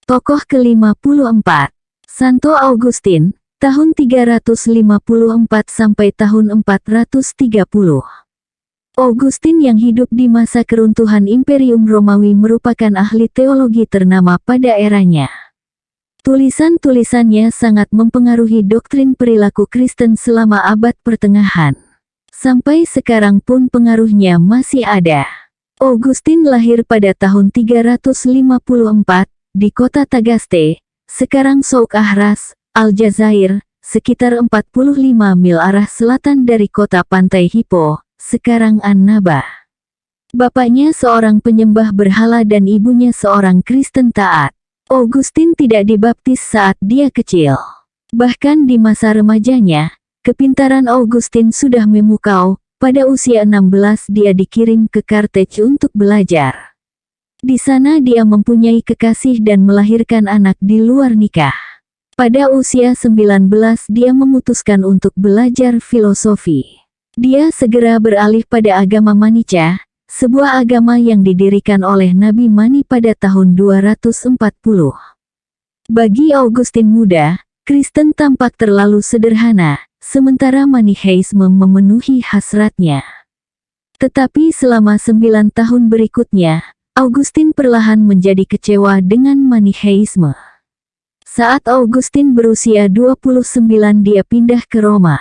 Tokoh ke-54, Santo Augustin, tahun 354 sampai tahun 430. Augustin yang hidup di masa keruntuhan Imperium Romawi merupakan ahli teologi ternama pada eranya. Tulisan-tulisannya sangat mempengaruhi doktrin perilaku Kristen selama abad pertengahan. Sampai sekarang pun pengaruhnya masih ada. Augustin lahir pada tahun 354, di kota Tagaste, sekarang Souk Ahras, Aljazair, sekitar 45 mil arah selatan dari kota pantai Hippo, sekarang Annaba. Bapaknya seorang penyembah berhala dan ibunya seorang Kristen taat. Augustin tidak dibaptis saat dia kecil. Bahkan di masa remajanya, kepintaran Augustin sudah memukau. Pada usia 16 dia dikirim ke Carthage untuk belajar. Di sana dia mempunyai kekasih dan melahirkan anak di luar nikah. Pada usia 19 dia memutuskan untuk belajar filosofi. Dia segera beralih pada agama Manica, sebuah agama yang didirikan oleh Nabi Mani pada tahun 240. Bagi Augustin muda, Kristen tampak terlalu sederhana, sementara Manicheisme memenuhi hasratnya. Tetapi selama 9 tahun berikutnya, Augustin perlahan menjadi kecewa dengan Manicheisme. Saat Augustin berusia 29 dia pindah ke Roma.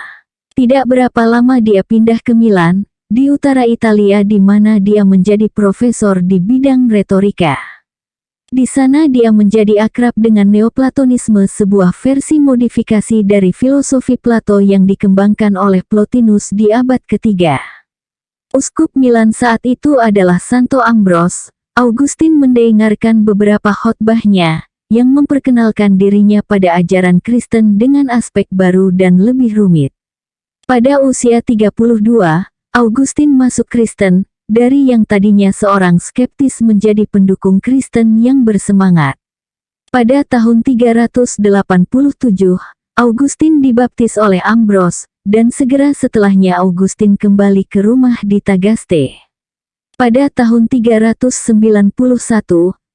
Tidak berapa lama dia pindah ke Milan, di utara Italia di mana dia menjadi profesor di bidang retorika. Di sana dia menjadi akrab dengan Neoplatonisme, sebuah versi modifikasi dari filosofi Plato yang dikembangkan oleh Plotinus di abad ketiga. Uskup Milan saat itu adalah Santo Ambros. Augustin mendengarkan beberapa khotbahnya, yang memperkenalkan dirinya pada ajaran Kristen dengan aspek baru dan lebih rumit. Pada usia 32, Augustin masuk Kristen, dari yang tadinya seorang skeptis menjadi pendukung Kristen yang bersemangat. Pada tahun 387, Augustin dibaptis oleh Ambros, dan segera setelahnya Augustin kembali ke rumah di Tagaste. Pada tahun 391,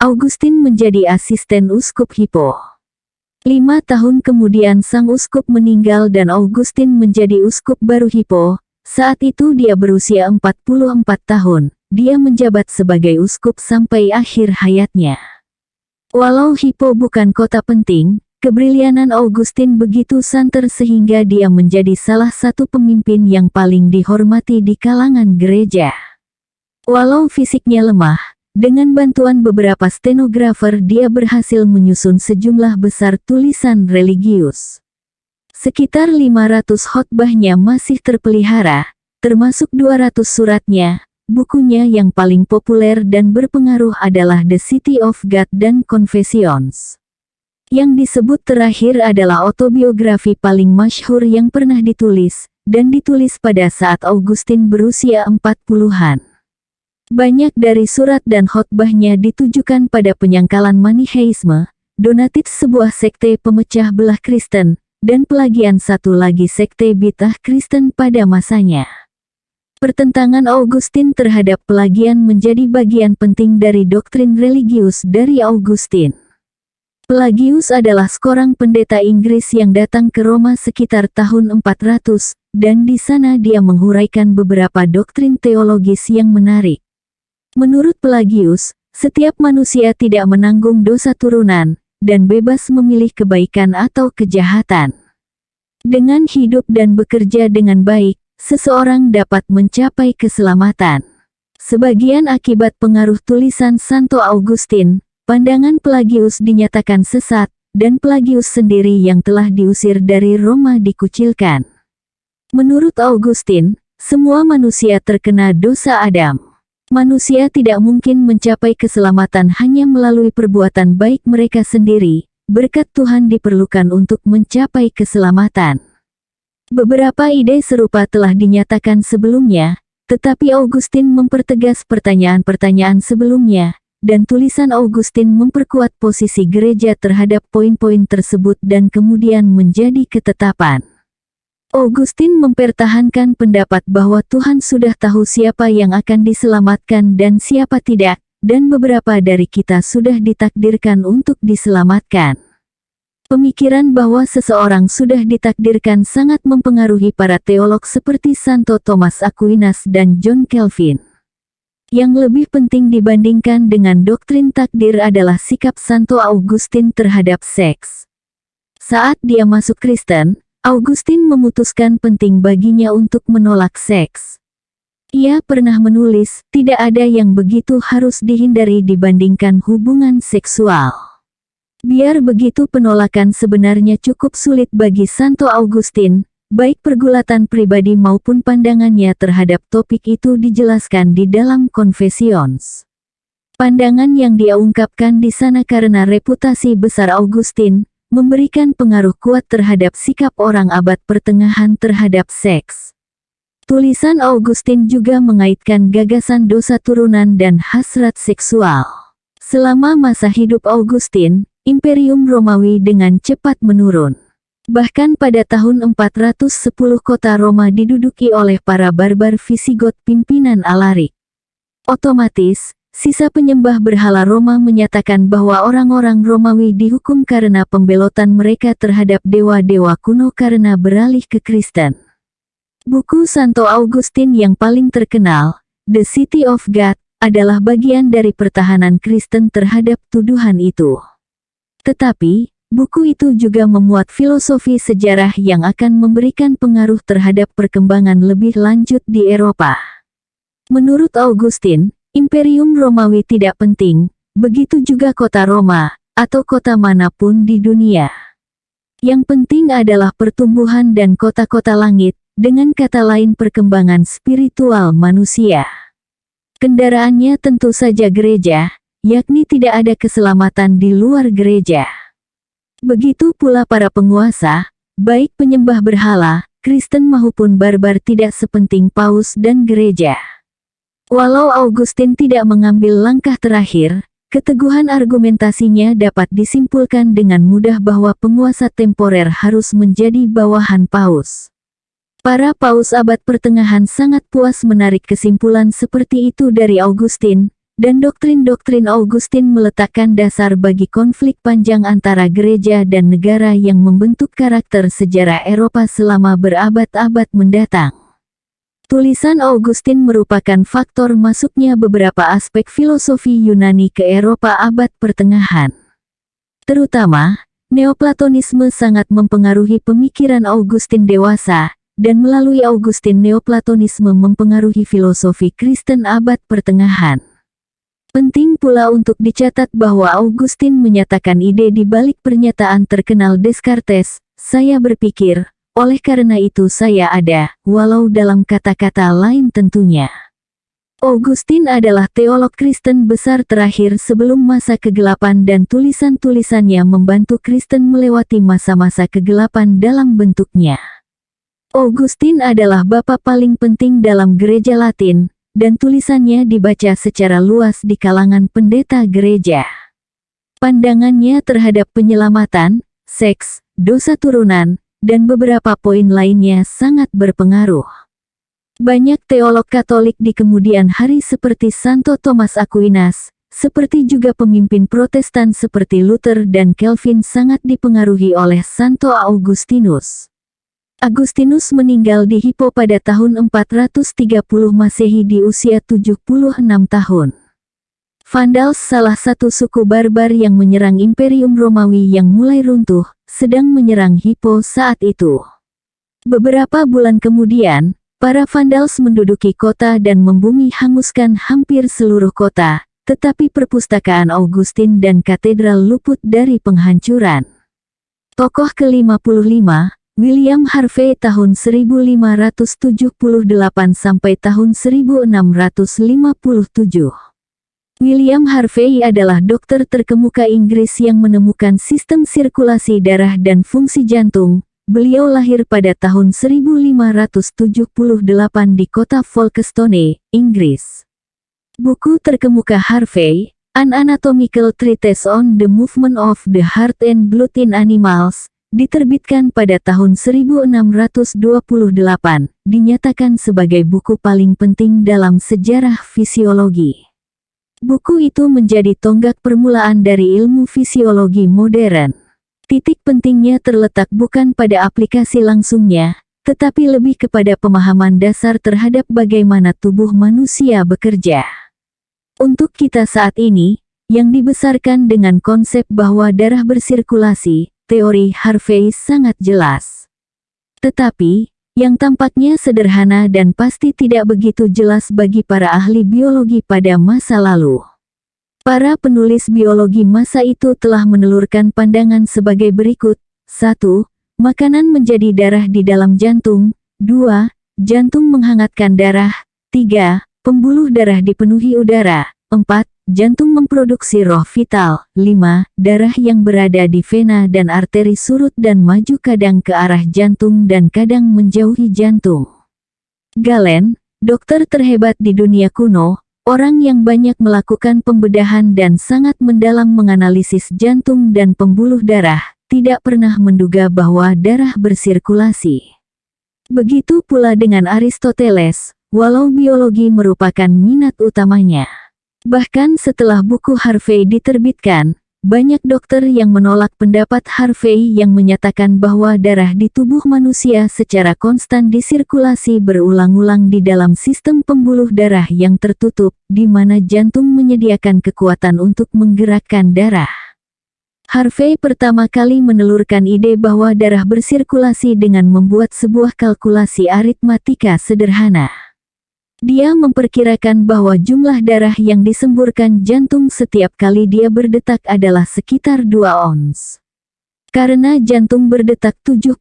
Augustin menjadi asisten uskup Hippo. 5 tahun kemudian sang uskup meninggal dan Augustin menjadi uskup baru Hippo. Saat itu dia berusia 44 tahun. Dia menjabat sebagai uskup sampai akhir hayatnya. Walau Hippo bukan kota penting, kebrilianan Augustin begitu santer sehingga dia menjadi salah satu pemimpin yang paling dihormati di kalangan gereja. Walau fisiknya lemah, dengan bantuan beberapa stenografer dia berhasil menyusun sejumlah besar tulisan religius. Sekitar 500 khotbahnya masih terpelihara, termasuk 200 suratnya. Bukunya yang paling populer dan berpengaruh adalah The City of God dan Confessions. Yang disebut terakhir adalah autobiografi paling masyhur yang pernah ditulis, dan ditulis pada saat Augustin berusia 40-an. Banyak dari surat dan khotbahnya ditujukan pada penyangkalan Manicheisme, Donatists sebuah sekte pemecah belah Kristen, dan Pelagian satu lagi sekte bid'ah Kristen pada masanya. Pertentangan Augustin terhadap Pelagian menjadi bagian penting dari doktrin religius dari Augustin. Pelagius adalah seorang pendeta Inggris yang datang ke Roma sekitar tahun 400, dan di sana dia menghuraikan beberapa doktrin teologis yang menarik. Menurut Pelagius, setiap manusia tidak menanggung dosa turunan, dan bebas memilih kebaikan atau kejahatan. Dengan hidup dan bekerja dengan baik, seseorang dapat mencapai keselamatan. Sebagian akibat pengaruh tulisan Santo Augustin, pandangan Pelagius dinyatakan sesat, dan Pelagius sendiri yang telah diusir dari Roma dikucilkan. Menurut Augustin, semua manusia terkena dosa Adam. Manusia tidak mungkin mencapai keselamatan hanya melalui perbuatan baik mereka sendiri. Berkat Tuhan diperlukan untuk mencapai keselamatan. Beberapa ide serupa telah dinyatakan sebelumnya, tetapi Augustin mempertegas pertanyaan-pertanyaan sebelumnya, dan tulisan Augustin memperkuat posisi gereja terhadap poin-poin tersebut dan kemudian menjadi ketetapan. Augustin mempertahankan pendapat bahwa Tuhan sudah tahu siapa yang akan diselamatkan dan siapa tidak, dan beberapa dari kita sudah ditakdirkan untuk diselamatkan. Pemikiran bahwa seseorang sudah ditakdirkan sangat mempengaruhi para teolog seperti Santo Thomas Aquinas dan John Calvin. Yang lebih penting dibandingkan dengan doktrin takdir adalah sikap Santo Augustin terhadap seks. Saat dia masuk Kristen, Augustin memutuskan penting baginya untuk menolak seks. Ia pernah menulis, tidak ada yang begitu harus dihindari dibandingkan hubungan seksual. Biar begitu penolakan sebenarnya cukup sulit bagi Santo Augustin, baik pergulatan pribadi maupun pandangannya terhadap topik itu dijelaskan di dalam Confessions. Pandangan yang dia ungkapkan di sana karena reputasi besar Augustin, memberikan pengaruh kuat terhadap sikap orang abad pertengahan terhadap seks. Tulisan Augustin juga mengaitkan gagasan dosa turunan dan hasrat seksual. Selama masa hidup Augustin, Imperium Romawi dengan cepat menurun. Bahkan pada tahun 410 kota Roma diduduki oleh para barbar Visigot pimpinan Alaric. Otomatis, sisa penyembah berhala Roma menyatakan bahwa orang-orang Romawi dihukum karena pembelotan mereka terhadap dewa-dewa kuno karena beralih ke Kristen. Buku Santo Augustin yang paling terkenal, The City of God, adalah bagian dari pertahanan Kristen terhadap tuduhan itu. Tetapi, buku itu juga memuat filosofi sejarah yang akan memberikan pengaruh terhadap perkembangan lebih lanjut di Eropa. Menurut Augustin, Imperium Romawi tidak penting, begitu juga kota Roma, atau kota manapun di dunia. Yang penting adalah pertumbuhan dan kota-kota langit, dengan kata lain perkembangan spiritual manusia. Kendaraannya tentu saja gereja, yakni tidak ada keselamatan di luar gereja. Begitu pula para penguasa, baik penyembah berhala, Kristen maupun barbar tidak sepenting paus dan gereja. Walau Augustin tidak mengambil langkah terakhir, keteguhan argumentasinya dapat disimpulkan dengan mudah bahwa penguasa temporer harus menjadi bawahan paus. Para paus abad pertengahan sangat puas menarik kesimpulan seperti itu dari Augustin, dan doktrin-doktrin Augustin meletakkan dasar bagi konflik panjang antara gereja dan negara yang membentuk karakter sejarah Eropa selama berabad-abad mendatang. Tulisan Augustin merupakan faktor masuknya beberapa aspek filosofi Yunani ke Eropa abad pertengahan. Terutama, Neoplatonisme sangat mempengaruhi pemikiran Augustin dewasa, dan melalui Augustin Neoplatonisme mempengaruhi filosofi Kristen abad pertengahan. Penting pula untuk dicatat bahwa Augustin menyatakan ide di balik pernyataan terkenal Descartes, saya berpikir, oleh karena itu saya ada, walau dalam kata-kata lain tentunya. Augustin adalah teolog Kristen besar terakhir sebelum masa kegelapan dan tulisan-tulisannya membantu Kristen melewati masa-masa kegelapan dalam bentuknya. Augustin adalah bapa paling penting dalam gereja Latin, dan tulisannya dibaca secara luas di kalangan pendeta gereja. Pandangannya terhadap penyelamatan, seks, dosa turunan, dan beberapa poin lainnya sangat berpengaruh. Banyak teolog Katolik di kemudian hari seperti Santo Thomas Aquinas, seperti juga pemimpin Protestan seperti Luther dan Calvin sangat dipengaruhi oleh Santo Augustinus. Agustinus meninggal di Hippo pada tahun 430 Masehi di usia 76 tahun. Vandals, salah satu suku barbar yang menyerang Imperium Romawi yang mulai runtuh, sedang menyerang Hippo saat itu. Beberapa bulan kemudian, para Vandals menduduki kota dan membumi hanguskan hampir seluruh kota, tetapi perpustakaan Augustin dan katedral luput dari penghancuran. Tokoh ke-55, William Harvey tahun 1578 sampai tahun 1657. William Harvey adalah dokter terkemuka Inggris yang menemukan sistem sirkulasi darah dan fungsi jantung. Beliau lahir pada tahun 1578 di kota Folkestone, Inggris. Buku terkemuka Harvey, An Anatomical Treatise on the Movement of the Heart and Blood in Animals, diterbitkan pada tahun 1628, dinyatakan sebagai buku paling penting dalam sejarah fisiologi. Buku itu menjadi tonggak permulaan dari ilmu fisiologi modern. Titik pentingnya terletak bukan pada aplikasi langsungnya, tetapi lebih kepada pemahaman dasar terhadap bagaimana tubuh manusia bekerja. Untuk kita saat ini, yang dibesarkan dengan konsep bahwa darah bersirkulasi, teori Harvey sangat jelas. Tetapi, yang tampaknya sederhana dan pasti tidak begitu jelas bagi para ahli biologi pada masa lalu. Para penulis biologi masa itu telah menelurkan pandangan sebagai berikut. 1. Makanan menjadi darah di dalam jantung. 2. Jantung menghangatkan darah. 3. Pembuluh darah dipenuhi udara. 4. Jantung memproduksi roh vital. 5. Darah yang berada di vena dan arteri surut dan maju kadang ke arah jantung dan kadang menjauhi jantung. Galen, dokter terhebat di dunia kuno, orang yang banyak melakukan pembedahan dan sangat mendalam menganalisis jantung dan pembuluh darah, tidak pernah menduga bahwa darah bersirkulasi. Begitu pula dengan Aristoteles, walau biologi merupakan minat utamanya. Bahkan setelah buku Harvey diterbitkan, banyak dokter yang menolak pendapat Harvey yang menyatakan bahwa darah di tubuh manusia secara konstan disirkulasi berulang-ulang di dalam sistem pembuluh darah yang tertutup, di mana jantung menyediakan kekuatan untuk menggerakkan darah. Harvey pertama kali menelurkan ide bahwa darah bersirkulasi dengan membuat sebuah kalkulasi aritmatika sederhana. Dia memperkirakan bahwa jumlah darah yang disemburkan jantung setiap kali dia berdetak adalah sekitar 2 ons. Karena jantung berdetak 72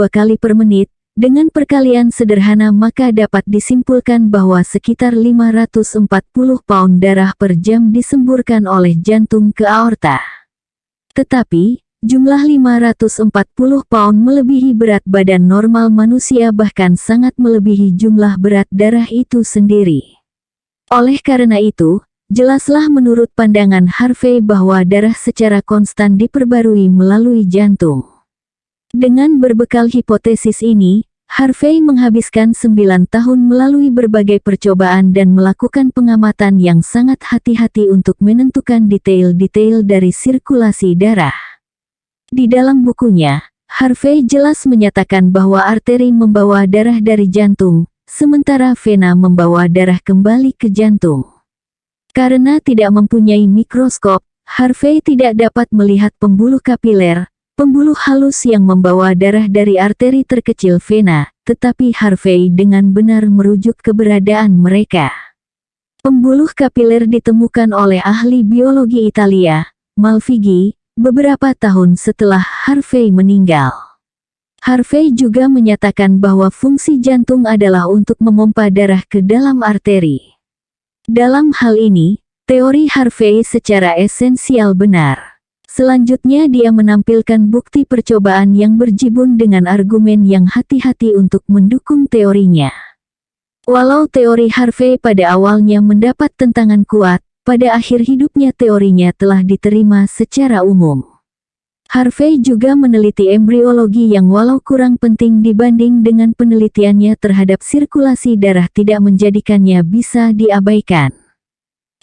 kali per menit, dengan perkalian sederhana maka dapat disimpulkan bahwa sekitar 540 pound darah per jam disemburkan oleh jantung ke aorta. Tetapi, jumlah 540 pound melebihi berat badan normal manusia, bahkan sangat melebihi jumlah berat darah itu sendiri. Oleh karena itu, jelaslah menurut pandangan Harvey bahwa darah secara konstan diperbarui melalui jantung. Dengan berbekal hipotesis ini, Harvey menghabiskan 9 tahun melalui berbagai percobaan dan melakukan pengamatan yang sangat hati-hati untuk menentukan detail-detail dari sirkulasi darah. Di dalam bukunya, Harvey jelas menyatakan bahwa arteri membawa darah dari jantung, sementara vena membawa darah kembali ke jantung. Karena tidak mempunyai mikroskop, Harvey tidak dapat melihat pembuluh kapiler, pembuluh halus yang membawa darah dari arteri terkecil vena, tetapi Harvey dengan benar merujuk keberadaan mereka. Pembuluh kapiler ditemukan oleh ahli biologi Italia, Malpighi, beberapa tahun setelah Harvey meninggal. Harvey juga menyatakan bahwa fungsi jantung adalah untuk memompa darah ke dalam arteri. Dalam hal ini, teori Harvey secara esensial benar. Selanjutnya dia menampilkan bukti percobaan yang berjibun dengan argumen yang hati-hati untuk mendukung teorinya. Walau teori Harvey pada awalnya mendapat tentangan kuat, pada akhir hidupnya teorinya telah diterima secara umum. Harvey juga meneliti embriologi yang walau kurang penting dibanding dengan penelitiannya terhadap sirkulasi darah tidak menjadikannya bisa diabaikan.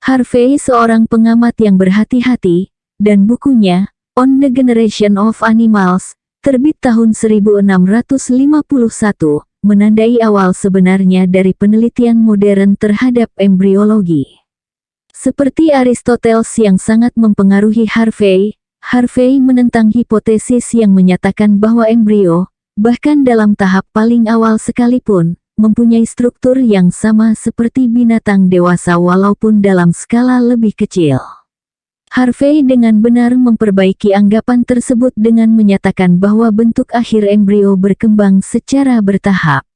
Harvey seorang pengamat yang berhati-hati, dan bukunya, On the Generation of Animals, terbit tahun 1651, menandai awal sebenarnya dari penelitian modern terhadap embriologi. Seperti Aristoteles yang sangat mempengaruhi Harvey, Harvey menentang hipotesis yang menyatakan bahwa embrio, bahkan dalam tahap paling awal sekalipun, mempunyai struktur yang sama seperti binatang dewasa walaupun dalam skala lebih kecil. Harvey dengan benar memperbaiki anggapan tersebut dengan menyatakan bahwa bentuk akhir embrio berkembang secara bertahap.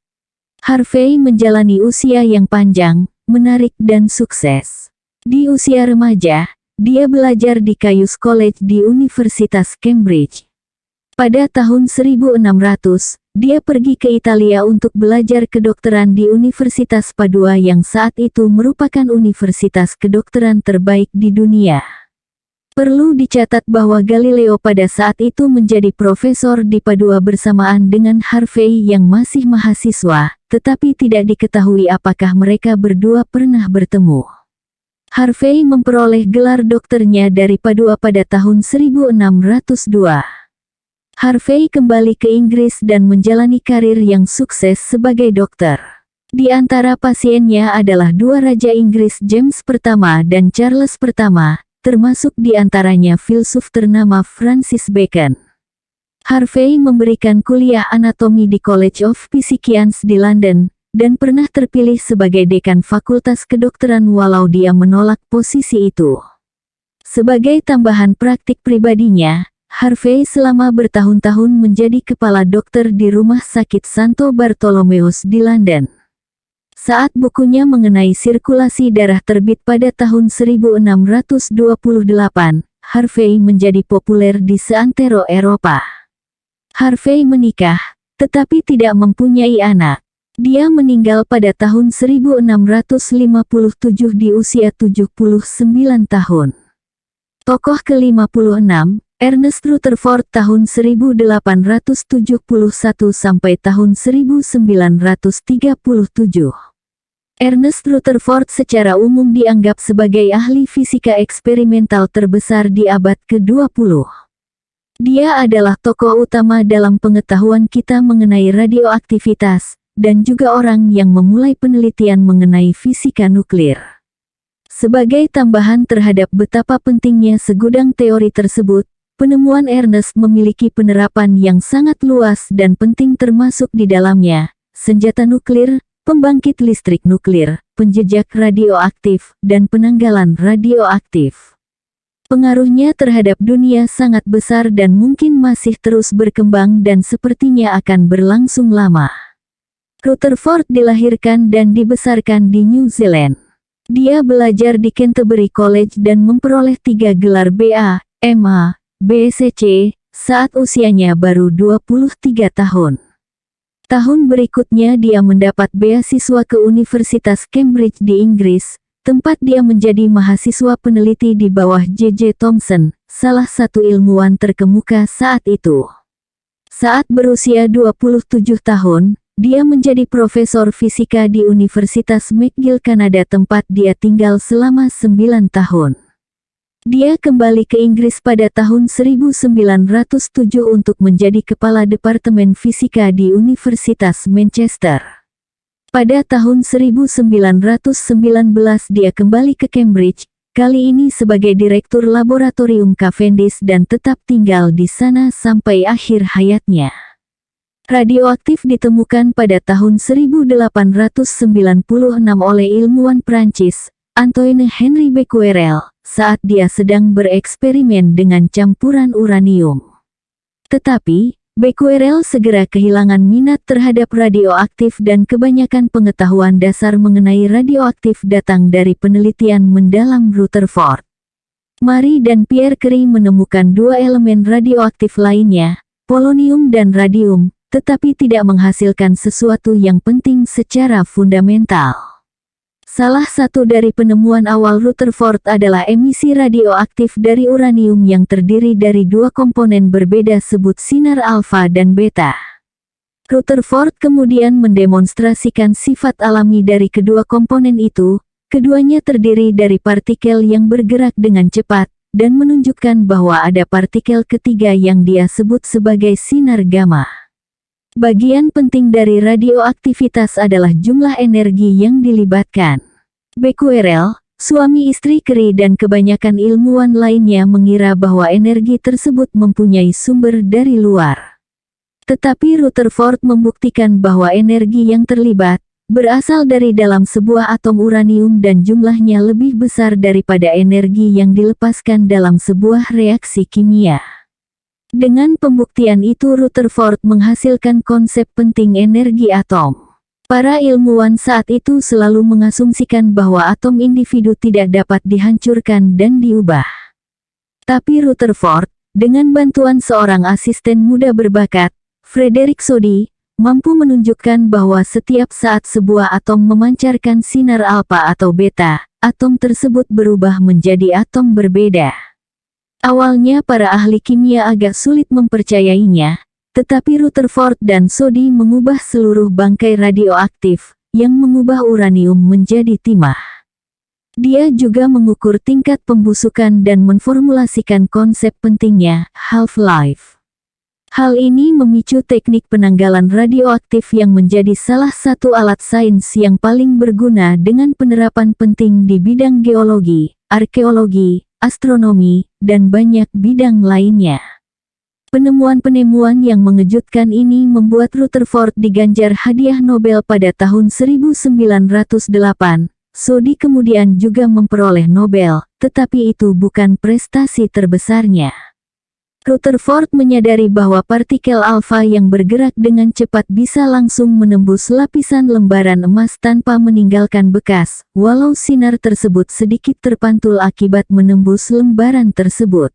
Harvey menjalani usia yang panjang, menarik dan sukses. Di usia remaja, dia belajar di Caius College di Universitas Cambridge. Pada tahun 1600, dia pergi ke Italia untuk belajar kedokteran di Universitas Padua yang saat itu merupakan universitas kedokteran terbaik di dunia. Perlu dicatat bahwa Galileo pada saat itu menjadi profesor di Padua bersamaan dengan Harvey yang masih mahasiswa, tetapi tidak diketahui apakah mereka berdua pernah bertemu. Harvey memperoleh gelar dokternya dari Padua pada tahun 1602. Harvey kembali ke Inggris dan menjalani karir yang sukses sebagai dokter. Di antara pasiennya adalah dua Raja Inggris James pertama dan Charles pertama, termasuk di antaranya filsuf ternama Francis Bacon. Harvey memberikan kuliah anatomi di College of Physicians di London, dan pernah terpilih sebagai dekan Fakultas Kedokteran walau dia menolak posisi itu. Sebagai tambahan praktik pribadinya, Harvey selama bertahun-tahun menjadi kepala dokter di Rumah Sakit Santo Bartolomeus di London. Saat bukunya mengenai sirkulasi darah terbit pada tahun 1628, Harvey menjadi populer di seantero Eropa. Harvey menikah, tetapi tidak mempunyai anak. Dia meninggal pada tahun 1657 di usia 79 tahun. Tokoh ke-56, Ernest Rutherford tahun 1871 sampai tahun 1937. Ernest Rutherford secara umum dianggap sebagai ahli fisika eksperimental terbesar di abad ke-20. Dia adalah tokoh utama dalam pengetahuan kita mengenai radioaktivitas, dan juga orang yang memulai penelitian mengenai fisika nuklir. Sebagai tambahan terhadap betapa pentingnya segudang teori tersebut, penemuan Ernest memiliki penerapan yang sangat luas dan penting termasuk di dalamnya, senjata nuklir, pembangkit listrik nuklir, penjejak radioaktif, dan penanggalan radioaktif. Pengaruhnya terhadap dunia sangat besar dan mungkin masih terus berkembang dan sepertinya akan berlangsung lama. Rutherford dilahirkan dan dibesarkan di New Zealand. Dia belajar di Canterbury College dan memperoleh 3 gelar BA, MA, BSc, saat usianya baru 23 tahun. Tahun berikutnya dia mendapat beasiswa ke Universitas Cambridge di Inggris, tempat dia menjadi mahasiswa peneliti di bawah J.J. Thomson, salah satu ilmuwan terkemuka saat itu. Saat berusia 27 tahun, dia menjadi profesor fisika di Universitas McGill Kanada tempat dia tinggal selama 9 tahun. Dia kembali ke Inggris pada tahun 1907 untuk menjadi kepala Departemen Fisika di Universitas Manchester. Pada tahun 1919 dia kembali ke Cambridge, kali ini sebagai Direktur Laboratorium Cavendish dan tetap tinggal di sana sampai akhir hayatnya. Radioaktif ditemukan pada tahun 1896 oleh ilmuwan Prancis, Antoine Henri Becquerel, saat dia sedang bereksperimen dengan campuran uranium. Tetapi, Becquerel segera kehilangan minat terhadap radioaktif dan kebanyakan pengetahuan dasar mengenai radioaktif datang dari penelitian mendalam Rutherford. Marie dan Pierre Curie menemukan 2 elemen radioaktif lainnya, polonium dan radium, tetapi tidak menghasilkan sesuatu yang penting secara fundamental. Salah satu dari penemuan awal Rutherford adalah emisi radioaktif dari uranium yang terdiri dari 2 komponen berbeda sebut sinar alfa dan beta. Rutherford kemudian mendemonstrasikan sifat alami dari kedua komponen itu, keduanya terdiri dari partikel yang bergerak dengan cepat, dan menunjukkan bahwa ada partikel ketiga yang dia sebut sebagai sinar gamma. Bagian penting dari radioaktivitas adalah jumlah energi yang dilibatkan. Becquerel, suami istri Curie dan kebanyakan ilmuwan lainnya mengira bahwa energi tersebut mempunyai sumber dari luar. Tetapi Rutherford membuktikan bahwa energi yang terlibat, berasal dari dalam sebuah atom uranium dan jumlahnya lebih besar daripada energi yang dilepaskan dalam sebuah reaksi kimia. Dengan pembuktian itu Rutherford menghasilkan konsep penting energi atom. Para ilmuwan saat itu selalu mengasumsikan bahwa atom individu tidak dapat dihancurkan dan diubah. Tapi Rutherford, dengan bantuan seorang asisten muda berbakat, Frederick Soddy, mampu menunjukkan bahwa setiap saat sebuah atom memancarkan sinar alfa atau beta, atom tersebut berubah menjadi atom berbeda. Awalnya para ahli kimia agak sulit mempercayainya, tetapi Rutherford dan Soddy mengubah seluruh bangkai radioaktif, yang mengubah uranium menjadi timah. Dia juga mengukur tingkat pembusukan dan memformulasikan konsep pentingnya half-life. Hal ini memicu teknik penanggalan radioaktif yang menjadi salah satu alat sains yang paling berguna dengan penerapan penting di bidang geologi, arkeologi, astronomi, dan banyak bidang lainnya. Penemuan-penemuan yang mengejutkan ini membuat Rutherford diganjar hadiah Nobel pada tahun 1908. Soddy kemudian juga memperoleh Nobel, tetapi itu bukan prestasi terbesarnya. Rutherford menyadari bahwa partikel alfa yang bergerak dengan cepat bisa langsung menembus lapisan lembaran emas tanpa meninggalkan bekas, walau sinar tersebut sedikit terpantul akibat menembus lembaran tersebut.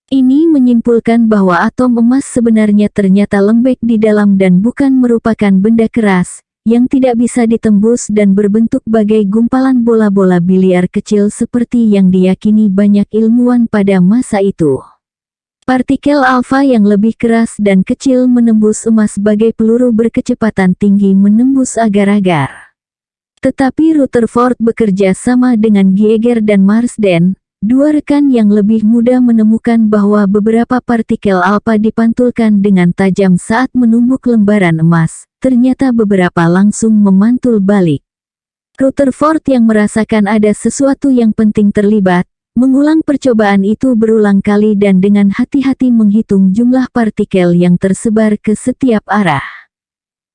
Ini menyimpulkan bahwa atom emas sebenarnya ternyata lembek di dalam dan bukan merupakan benda keras yang tidak bisa ditembus dan berbentuk bagai gumpalan bola-bola biliar kecil seperti yang diyakini banyak ilmuwan pada masa itu. Partikel alfa yang lebih keras dan kecil menembus emas bagai peluru berkecepatan tinggi menembus agar-agar. Tetapi Rutherford bekerja sama dengan Geiger dan Marsden, dua rekan yang lebih muda, menemukan bahwa beberapa partikel alfa dipantulkan dengan tajam saat menumbuk lembaran emas. Ternyata beberapa langsung memantul balik. Rutherford yang merasakan ada sesuatu yang penting terlibat, mengulang percobaan itu berulang kali dan dengan hati-hati menghitung jumlah partikel yang tersebar ke setiap arah.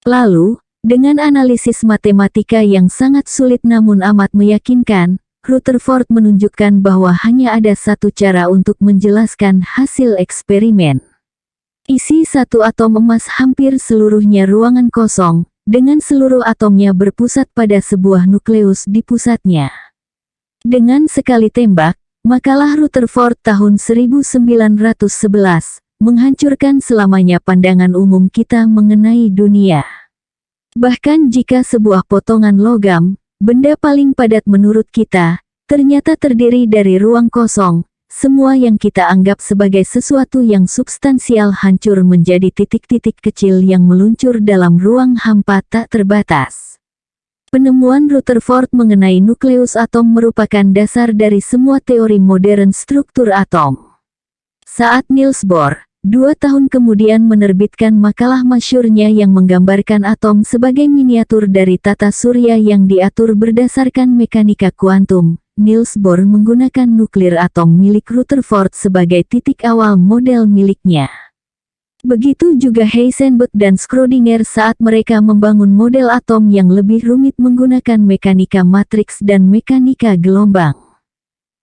Lalu, dengan analisis matematika yang sangat sulit namun amat meyakinkan, Rutherford menunjukkan bahwa hanya ada satu cara untuk menjelaskan hasil eksperimen. Isi satu atom emas hampir seluruhnya ruangan kosong, dengan seluruh atomnya berpusat pada sebuah nukleus di pusatnya. Dengan sekali tembak, makalah Rutherford tahun 1911, menghancurkan selamanya pandangan umum kita mengenai dunia. Bahkan jika sebuah potongan logam, benda paling padat menurut kita, ternyata terdiri dari ruang kosong, semua yang kita anggap sebagai sesuatu yang substansial hancur menjadi titik-titik kecil yang meluncur dalam ruang hampa tak terbatas. Penemuan Rutherford mengenai nukleus atom merupakan dasar dari semua teori modern struktur atom. Saat Niels Bohr, 2 tahun kemudian menerbitkan makalah masyhurnya yang menggambarkan atom sebagai miniatur dari tata surya yang diatur berdasarkan mekanika kuantum, Niels Bohr menggunakan nuklir atom milik Rutherford sebagai titik awal model miliknya. Begitu juga Heisenberg dan Schrödinger saat mereka membangun model atom yang lebih rumit menggunakan mekanika matriks dan mekanika gelombang.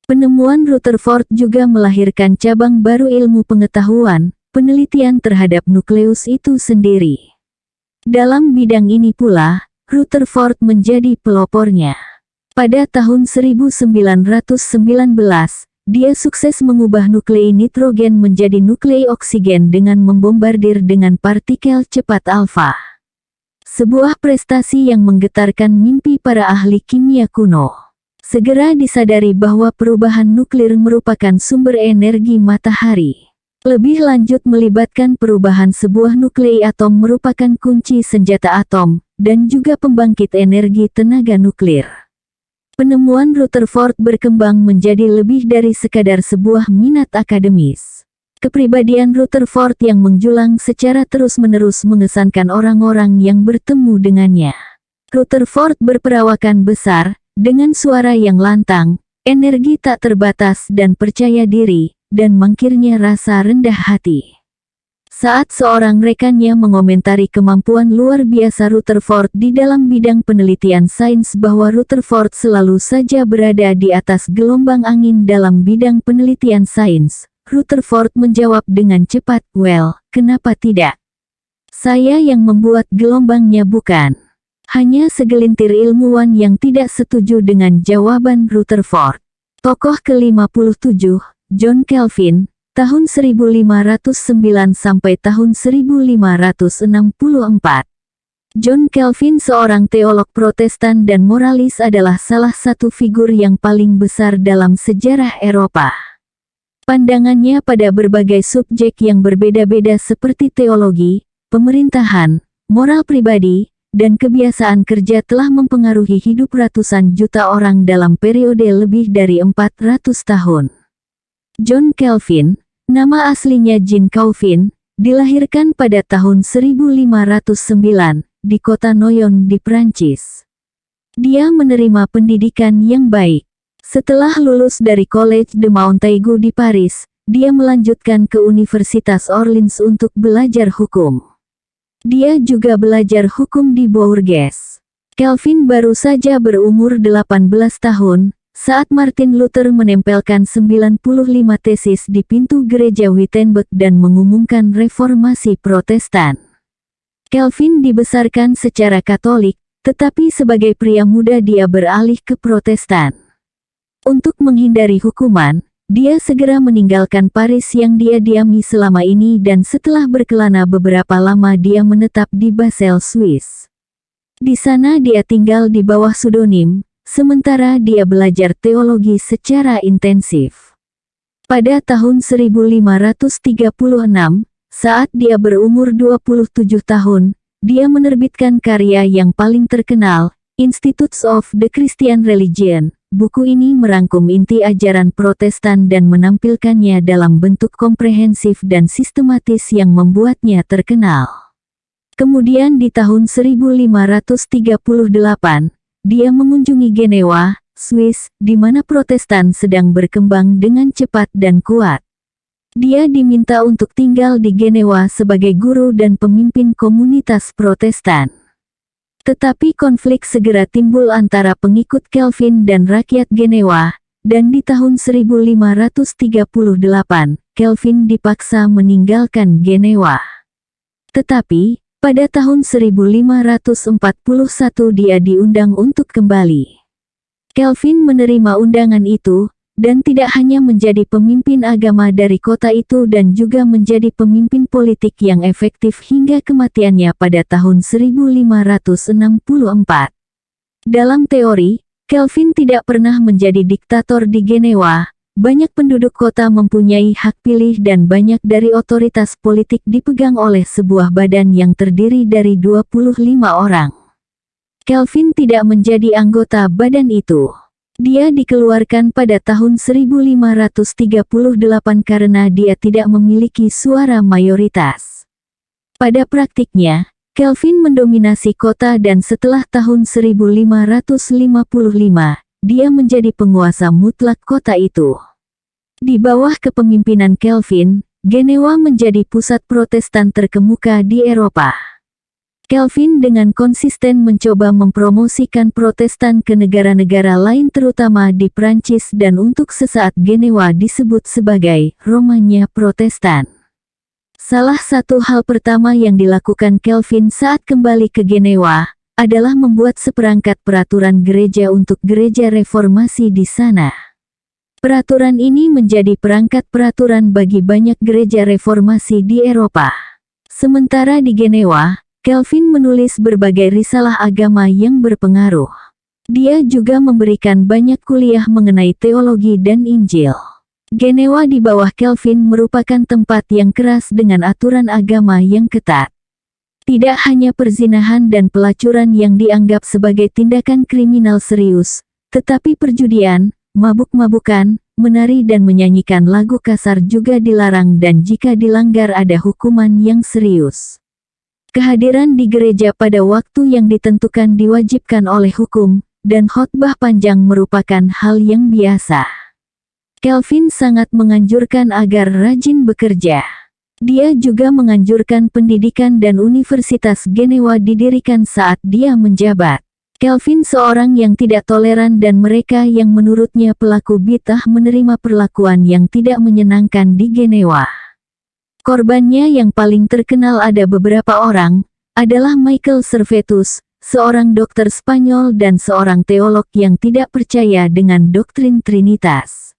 Penemuan Rutherford juga melahirkan cabang baru ilmu pengetahuan, penelitian terhadap nukleus itu sendiri. Dalam bidang ini pula, Rutherford menjadi pelopornya. Pada tahun 1919, dia sukses mengubah nuklei nitrogen menjadi nuklei oksigen dengan membombardir dengan partikel cepat alfa. Sebuah prestasi yang menggetarkan mimpi para ahli kimia kuno. Segera disadari bahwa perubahan nuklir merupakan sumber energi matahari. Lebih lanjut melibatkan perubahan sebuah nuklei atom merupakan kunci senjata atom, dan juga pembangkit energi tenaga nuklir. Penemuan Rutherford berkembang menjadi lebih dari sekadar sebuah minat akademis. Kepribadian Rutherford yang menjulang secara terus-menerus mengesankan orang-orang yang bertemu dengannya. Rutherford berperawakan besar, dengan suara yang lantang, energi tak terbatas dan percaya diri, dan mangkirnya rasa rendah hati. Saat seorang rekannya mengomentari kemampuan luar biasa Rutherford di dalam bidang penelitian sains bahwa Rutherford selalu saja berada di atas gelombang angin dalam bidang penelitian sains, Rutherford menjawab dengan cepat, "Well, kenapa tidak? Saya yang membuat gelombangnya bukan." Hanya segelintir ilmuwan yang tidak setuju dengan jawaban Rutherford. Tokoh ke-57, John Kelvin, tahun 1509 sampai tahun 1564. John Kelvin, seorang teolog Protestan dan moralis, adalah salah satu figur yang paling besar dalam sejarah Eropa. Pandangannya pada berbagai subjek yang berbeda-beda seperti teologi, pemerintahan, moral pribadi, dan kebiasaan kerja telah mempengaruhi hidup ratusan juta orang dalam periode lebih dari 400 tahun. John Calvin, nama aslinya Jean Calvin, dilahirkan pada tahun 1509 di kota Noyon di Prancis. Dia menerima pendidikan yang baik. Setelah lulus dari Collège de Montaigu di Paris, dia melanjutkan ke Universitas Orleans untuk belajar hukum. Dia juga belajar hukum di Bourges. Calvin baru saja berumur 18 tahun, saat Martin Luther menempelkan 95 tesis di pintu gereja Wittenberg dan mengumumkan reformasi Protestan. Calvin dibesarkan secara Katolik, tetapi sebagai pria muda dia beralih ke Protestan. Untuk menghindari hukuman, dia segera meninggalkan Paris yang dia diami selama ini dan setelah berkelana beberapa lama dia menetap di Basel, Swiss. Di sana dia tinggal di bawah pseudonim, sementara dia belajar teologi secara intensif. Pada tahun 1536, saat dia berumur 27 tahun, dia menerbitkan karya yang paling terkenal, Institutes of the Christian Religion. Buku ini merangkum inti ajaran Protestan dan menampilkannya dalam bentuk komprehensif dan sistematis yang membuatnya terkenal. Kemudian di tahun 1538, dia mengunjungi Genewa, Swiss, di mana Protestan sedang berkembang dengan cepat dan kuat. Dia diminta untuk tinggal di Genewa sebagai guru dan pemimpin komunitas Protestan. Tetapi konflik segera timbul antara pengikut Calvin dan rakyat Genewa, dan di tahun 1538, Calvin dipaksa meninggalkan Genewa. Tetapi, pada tahun 1541 dia diundang untuk kembali. Calvin menerima undangan itu, dan tidak hanya menjadi pemimpin agama dari kota itu dan juga menjadi pemimpin politik yang efektif hingga kematiannya pada tahun 1564. Dalam teori, Calvin tidak pernah menjadi diktator di Genewa. Banyak penduduk kota mempunyai hak pilih dan banyak dari otoritas politik dipegang oleh sebuah badan yang terdiri dari 25 orang. Calvin tidak menjadi anggota badan itu. Dia dikeluarkan pada tahun 1538 karena dia tidak memiliki suara mayoritas. Pada praktiknya, Calvin mendominasi kota dan setelah tahun 1555, dia menjadi penguasa mutlak kota itu. Di bawah kepemimpinan Calvin, Genewa menjadi pusat Protestan terkemuka di Eropa. Calvin dengan konsisten mencoba mempromosikan Protestan ke negara-negara lain terutama di Prancis dan untuk sesaat Genewa disebut sebagai Romanya Protestan. Salah satu hal pertama yang dilakukan Calvin saat kembali ke Genewa adalah membuat seperangkat peraturan gereja untuk gereja reformasi di sana. Peraturan ini menjadi perangkat peraturan bagi banyak gereja reformasi di Eropa. Sementara di Genewa, Calvin menulis berbagai risalah agama yang berpengaruh. Dia juga memberikan banyak kuliah mengenai teologi dan Injil. Genewa di bawah Calvin merupakan tempat yang keras dengan aturan agama yang ketat. Tidak hanya perzinahan dan pelacuran yang dianggap sebagai tindakan kriminal serius, tetapi perjudian, mabuk-mabukan, menari dan menyanyikan lagu kasar juga dilarang dan jika dilanggar ada hukuman yang serius. Kehadiran di gereja pada waktu yang ditentukan diwajibkan oleh hukum, dan khotbah panjang merupakan hal yang biasa. Calvin sangat menganjurkan agar rajin bekerja. Dia juga menganjurkan pendidikan dan Universitas Genewa didirikan saat dia menjabat. Calvin seorang yang tidak toleran dan mereka yang menurutnya pelaku bid'ah menerima perlakuan yang tidak menyenangkan di Genewa. Korbannya yang paling terkenal ada beberapa orang, adalah Michael Servetus, seorang dokter Spanyol dan seorang teolog yang tidak percaya dengan doktrin Trinitas.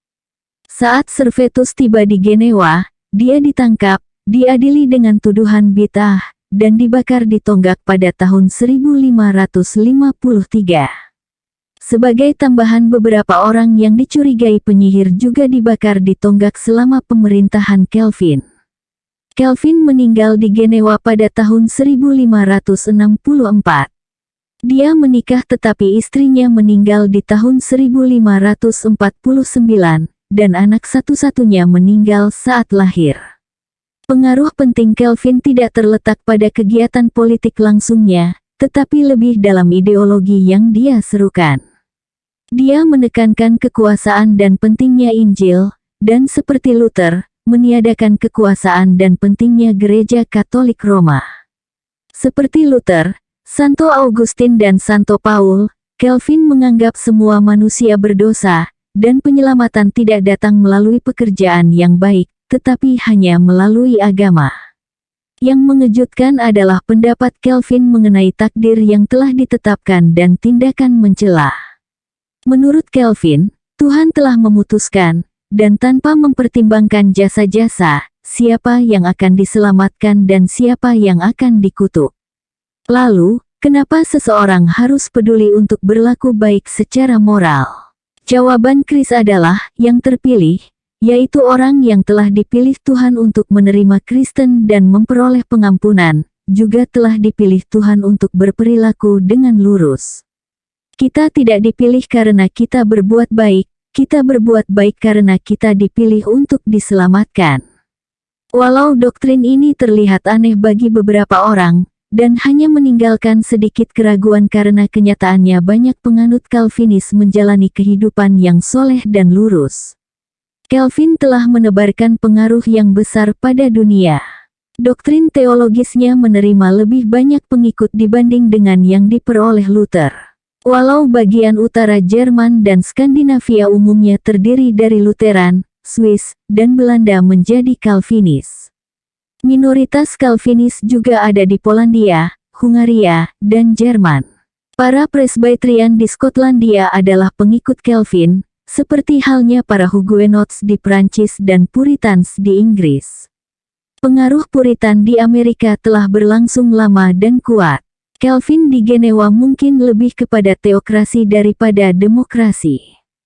Saat Servetus tiba di Genewa, dia ditangkap, diadili dengan tuduhan bid'ah, dan dibakar di tonggak pada tahun 1553. Sebagai tambahan beberapa orang yang dicurigai penyihir juga dibakar di tonggak selama pemerintahan Calvin. Calvin meninggal di Genewa pada tahun 1564. Dia menikah tetapi istrinya meninggal di tahun 1549, dan anak satu-satunya meninggal saat lahir. Pengaruh penting Calvin tidak terletak pada kegiatan politik langsungnya, tetapi lebih dalam ideologi yang dia serukan. Dia menekankan kekuasaan dan pentingnya Injil, dan seperti Luther, meniadakan kekuasaan dan pentingnya Gereja Katolik Roma. Seperti Luther, Santo Augustin dan Santo Paul, Calvin menganggap semua manusia berdosa, dan penyelamatan tidak datang melalui pekerjaan yang baik, tetapi hanya melalui agama. Yang mengejutkan adalah pendapat Calvin mengenai takdir yang telah ditetapkan dan tindakan mencela. Menurut Calvin, Tuhan telah memutuskan, dan tanpa mempertimbangkan jasa-jasa, siapa yang akan diselamatkan dan siapa yang akan dikutuk. Lalu, kenapa seseorang harus peduli untuk berlaku baik secara moral? Jawaban Chris adalah, yang terpilih, yaitu orang yang telah dipilih Tuhan untuk menerima Kristen dan memperoleh pengampunan, juga telah dipilih Tuhan untuk berperilaku dengan lurus. Kita tidak dipilih karena kita berbuat baik, kita berbuat baik karena kita dipilih untuk diselamatkan. Walau doktrin ini terlihat aneh bagi beberapa orang, dan hanya meninggalkan sedikit keraguan karena kenyataannya banyak penganut Calvinis menjalani kehidupan yang soleh dan lurus. Calvin telah menebarkan pengaruh yang besar pada dunia. Doktrin teologisnya menerima lebih banyak pengikut dibanding dengan yang diperoleh Luther. Walau bagian utara Jerman dan Skandinavia umumnya terdiri dari Lutheran, Swiss, dan Belanda menjadi Calvinis. Minoritas Calvinis juga ada di Polandia, Hungaria, dan Jerman. Para Presbyterian di Skotlandia adalah pengikut Calvin, seperti halnya para Huguenots di Prancis dan Puritans di Inggris. Pengaruh Puritan di Amerika telah berlangsung lama dan kuat. Calvin di Genewa mungkin lebih kepada teokrasi daripada demokrasi.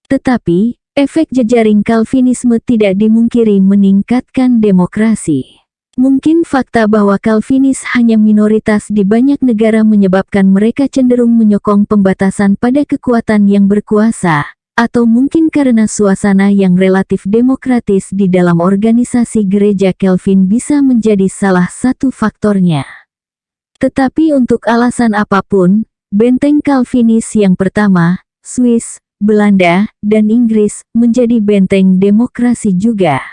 Tetapi, efek jejaring Calvinisme tidak dimungkiri meningkatkan demokrasi. Mungkin fakta bahwa Calvinis hanya minoritas di banyak negara menyebabkan mereka cenderung menyokong pembatasan pada kekuatan yang berkuasa, atau mungkin karena suasana yang relatif demokratis di dalam organisasi gereja Calvin bisa menjadi salah satu faktornya. Tetapi untuk alasan apapun, benteng Calvinis yang pertama, Swiss, Belanda, dan Inggris, menjadi benteng demokrasi juga.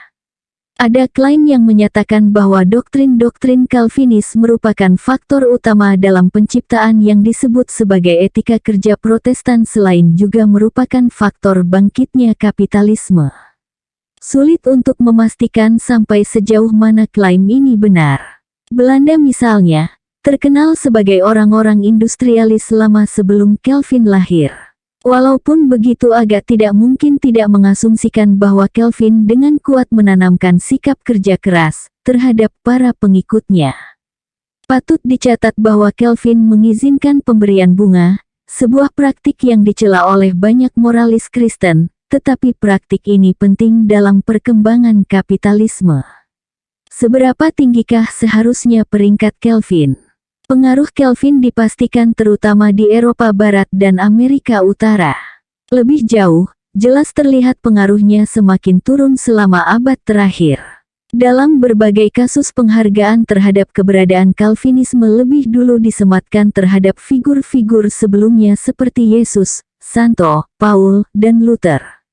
Ada klaim yang menyatakan bahwa doktrin-doktrin Calvinis merupakan faktor utama dalam penciptaan yang disebut sebagai etika kerja Protestan selain juga merupakan faktor bangkitnya kapitalisme. Sulit untuk memastikan sampai sejauh mana klaim ini benar. Belanda misalnya, terkenal sebagai orang-orang industrialis lama sebelum Calvin lahir. Walaupun begitu agak tidak mungkin tidak mengasumsikan bahwa Calvin dengan kuat menanamkan sikap kerja keras terhadap para pengikutnya. Patut dicatat bahwa Calvin mengizinkan pemberian bunga, sebuah praktik yang dicela oleh banyak moralis Kristen, tetapi praktik ini penting dalam perkembangan kapitalisme. Seberapa tinggikah seharusnya peringkat Calvin? Pengaruh Calvin dipastikan terutama di Eropa Barat dan Amerika Utara. Lebih jauh, jelas terlihat pengaruhnya semakin turun selama abad terakhir. Dalam berbagai kasus penghargaan terhadap keberadaan Calvinisme lebih dulu disematkan terhadap figur-figur sebelumnya seperti Yesus, Santo Paul, dan Luther.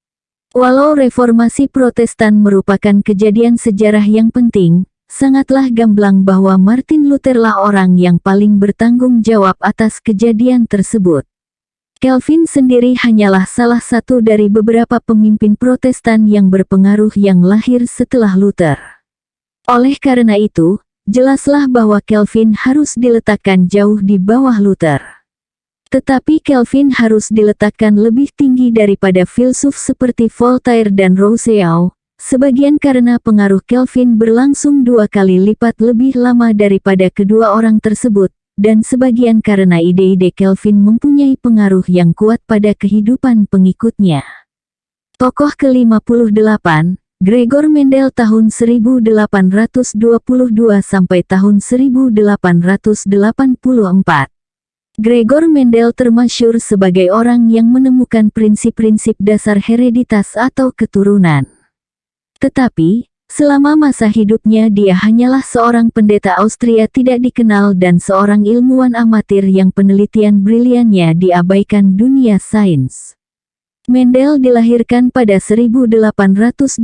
Walau reformasi Protestan merupakan kejadian sejarah yang penting, sangatlah gamblang bahwa Martin Lutherlah orang yang paling bertanggung jawab atas kejadian tersebut. Calvin sendiri hanyalah salah satu dari beberapa pemimpin Protestan yang berpengaruh yang lahir setelah Luther. Oleh karena itu, jelaslah bahwa Calvin harus diletakkan jauh di bawah Luther. Tetapi Calvin harus diletakkan lebih tinggi daripada filsuf seperti Voltaire dan Rousseau, sebagian karena pengaruh Calvin berlangsung 2 kali lipat lebih lama daripada kedua orang tersebut, dan sebagian karena ide-ide Calvin mempunyai pengaruh yang kuat pada kehidupan pengikutnya. Tokoh ke-58, Gregor Mendel tahun 1822 sampai tahun 1884. Gregor Mendel termasyhur sebagai orang yang menemukan prinsip-prinsip dasar hereditas atau keturunan. Tetapi, selama masa hidupnya dia hanyalah seorang pendeta Austria tidak dikenal dan seorang ilmuwan amatir yang penelitian briliannya diabaikan dunia sains. Mendel dilahirkan pada 1822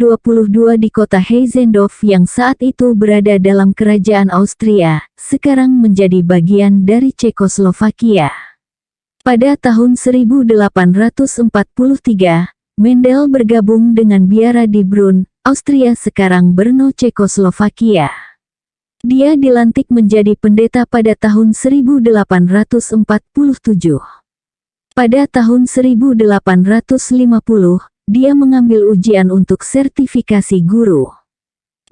di kota Heizendorf yang saat itu berada dalam kerajaan Austria, sekarang menjadi bagian dari Cekoslovakia. Pada tahun 1843, Mendel bergabung dengan biara di Brunn, Austria sekarang Brno, Cekoslovakia. Dia dilantik menjadi pendeta pada tahun 1847. Pada tahun 1850, dia mengambil ujian untuk sertifikasi guru.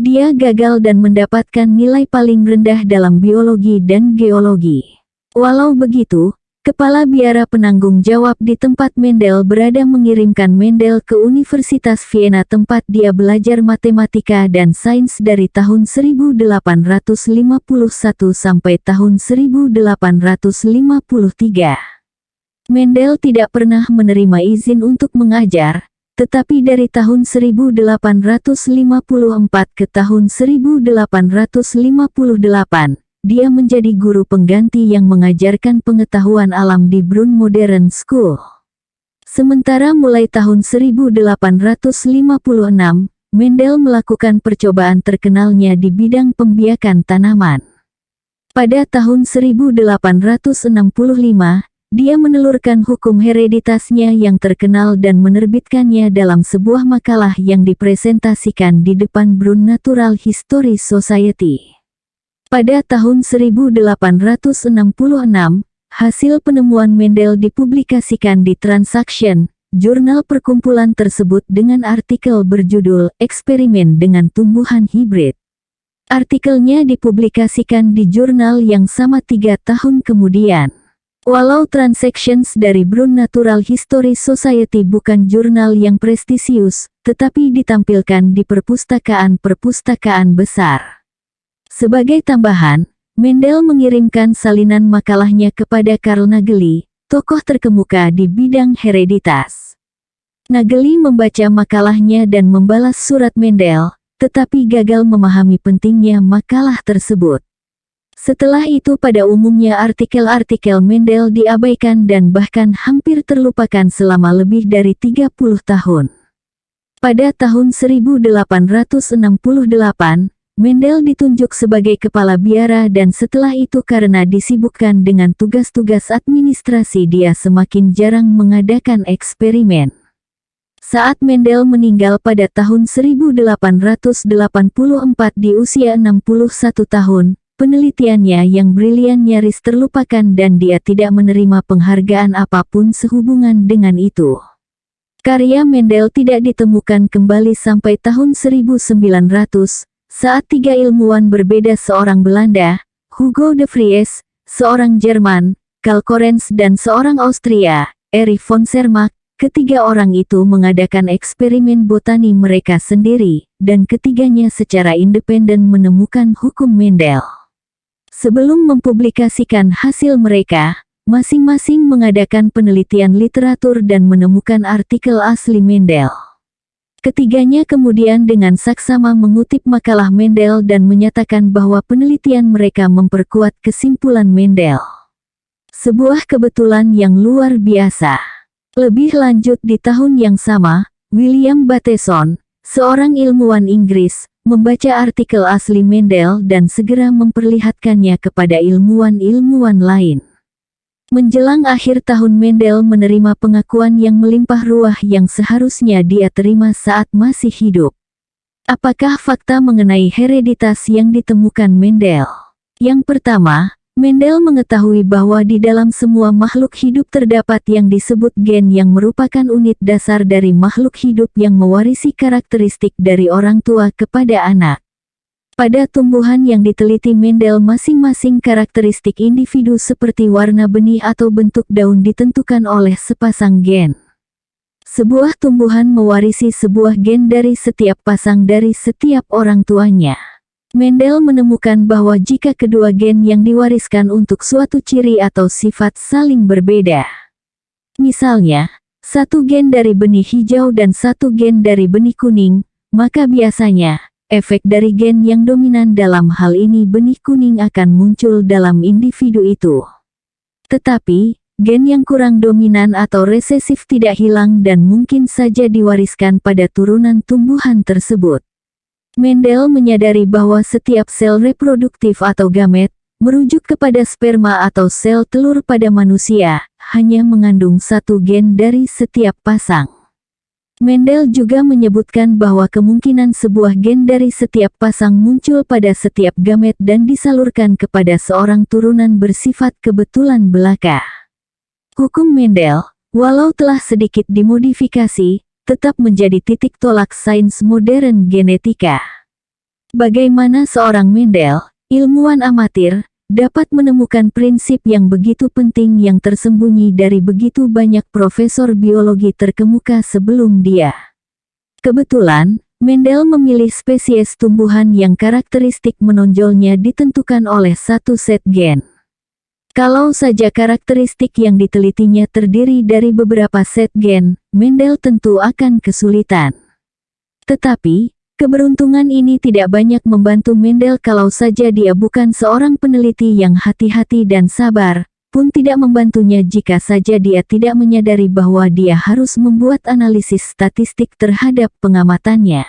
Dia gagal dan mendapatkan nilai paling rendah dalam biologi dan geologi. Walau begitu, kepala biara penanggung jawab di tempat Mendel berada mengirimkan Mendel ke Universitas Vienna tempat dia belajar matematika dan sains dari tahun 1851 sampai tahun 1853. Mendel tidak pernah menerima izin untuk mengajar, tetapi dari tahun 1854 ke tahun 1858, dia menjadi guru pengganti yang mengajarkan pengetahuan alam di Brunn Modern School. Sementara mulai tahun 1856, Mendel melakukan percobaan terkenalnya di bidang pembiakan tanaman. Pada tahun 1865, dia menelurkan hukum hereditasnya yang terkenal dan menerbitkannya dalam sebuah makalah yang dipresentasikan di depan Brunn Natural History Society. Pada tahun 1866, hasil penemuan Mendel dipublikasikan di Transaction, jurnal perkumpulan tersebut dengan artikel berjudul Eksperimen dengan Tumbuhan Hibrid. Artikelnya dipublikasikan di jurnal yang sama 3 tahun kemudian. Walau Transactions dari Brunn Natural History Society bukan jurnal yang prestisius, tetapi ditampilkan di perpustakaan-perpustakaan besar. Sebagai tambahan, Mendel mengirimkan salinan makalahnya kepada Karl Nageli, tokoh terkemuka di bidang hereditas. Nageli membaca makalahnya dan membalas surat Mendel, tetapi gagal memahami pentingnya makalah tersebut. Setelah itu pada umumnya artikel-artikel Mendel diabaikan dan bahkan hampir terlupakan selama lebih dari 30 tahun. Pada tahun 1868, Mendel ditunjuk sebagai kepala biara dan setelah itu karena disibukkan dengan tugas-tugas administrasi dia semakin jarang mengadakan eksperimen. Saat Mendel meninggal pada tahun 1884 di usia 61 tahun, penelitiannya yang brilian nyaris terlupakan dan dia tidak menerima penghargaan apapun sehubungan dengan itu. Karya Mendel tidak ditemukan kembali sampai tahun 1900, saat 3 ilmuwan berbeda, seorang Belanda, Hugo de Vries, seorang Jerman, Karl Correns dan seorang Austria, Erich von Zermatt, ketiga orang itu mengadakan eksperimen botani mereka sendiri, dan ketiganya secara independen menemukan hukum Mendel. Sebelum mempublikasikan hasil mereka, masing-masing mengadakan penelitian literatur dan menemukan artikel asli Mendel. Ketiganya kemudian dengan saksama mengutip makalah Mendel dan menyatakan bahwa penelitian mereka memperkuat kesimpulan Mendel. Sebuah kebetulan yang luar biasa. Lebih lanjut di tahun yang sama, William Bateson, seorang ilmuwan Inggris, membaca artikel asli Mendel dan segera memperlihatkannya kepada ilmuwan-ilmuwan lain. Menjelang akhir tahun Mendel menerima pengakuan yang melimpah ruah yang seharusnya dia terima saat masih hidup. Apakah fakta mengenai hereditas yang ditemukan Mendel? Yang pertama, Mendel mengetahui bahwa di dalam semua makhluk hidup terdapat yang disebut gen yang merupakan unit dasar dari makhluk hidup yang mewarisi karakteristik dari orang tua kepada anak. Pada tumbuhan yang diteliti Mendel, masing-masing karakteristik individu seperti warna benih atau bentuk daun ditentukan oleh sepasang gen. Sebuah tumbuhan mewarisi sebuah gen dari setiap pasang dari setiap orang tuanya. Mendel menemukan bahwa jika kedua gen yang diwariskan untuk suatu ciri atau sifat saling berbeda, misalnya, satu gen dari benih hijau dan satu gen dari benih kuning, maka biasanya, efek dari gen yang dominan dalam hal ini benih kuning akan muncul dalam individu itu. Tetapi, gen yang kurang dominan atau resesif tidak hilang dan mungkin saja diwariskan pada turunan tumbuhan tersebut. Mendel menyadari bahwa setiap sel reproduktif atau gamet, merujuk kepada sperma atau sel telur pada manusia, hanya mengandung satu gen dari setiap pasang. Mendel juga menyebutkan bahwa kemungkinan sebuah gen dari setiap pasang muncul pada setiap gamet dan disalurkan kepada seorang turunan bersifat kebetulan belaka. Hukum Mendel, walau telah sedikit dimodifikasi, tetap menjadi titik tolak sains modern genetika. Bagaimana seorang Mendel, ilmuwan amatir, dapat menemukan prinsip yang begitu penting yang tersembunyi dari begitu banyak profesor biologi terkemuka sebelum dia? Kebetulan, Mendel memilih spesies tumbuhan yang karakteristik menonjolnya ditentukan oleh satu set gen. Kalau saja karakteristik yang ditelitinya terdiri dari beberapa set gen, Mendel tentu akan kesulitan. Tetapi, keberuntungan ini tidak banyak membantu Mendel kalau saja dia bukan seorang peneliti yang hati-hati dan sabar, pun tidak membantunya jika saja dia tidak menyadari bahwa dia harus membuat analisis statistik terhadap pengamatannya.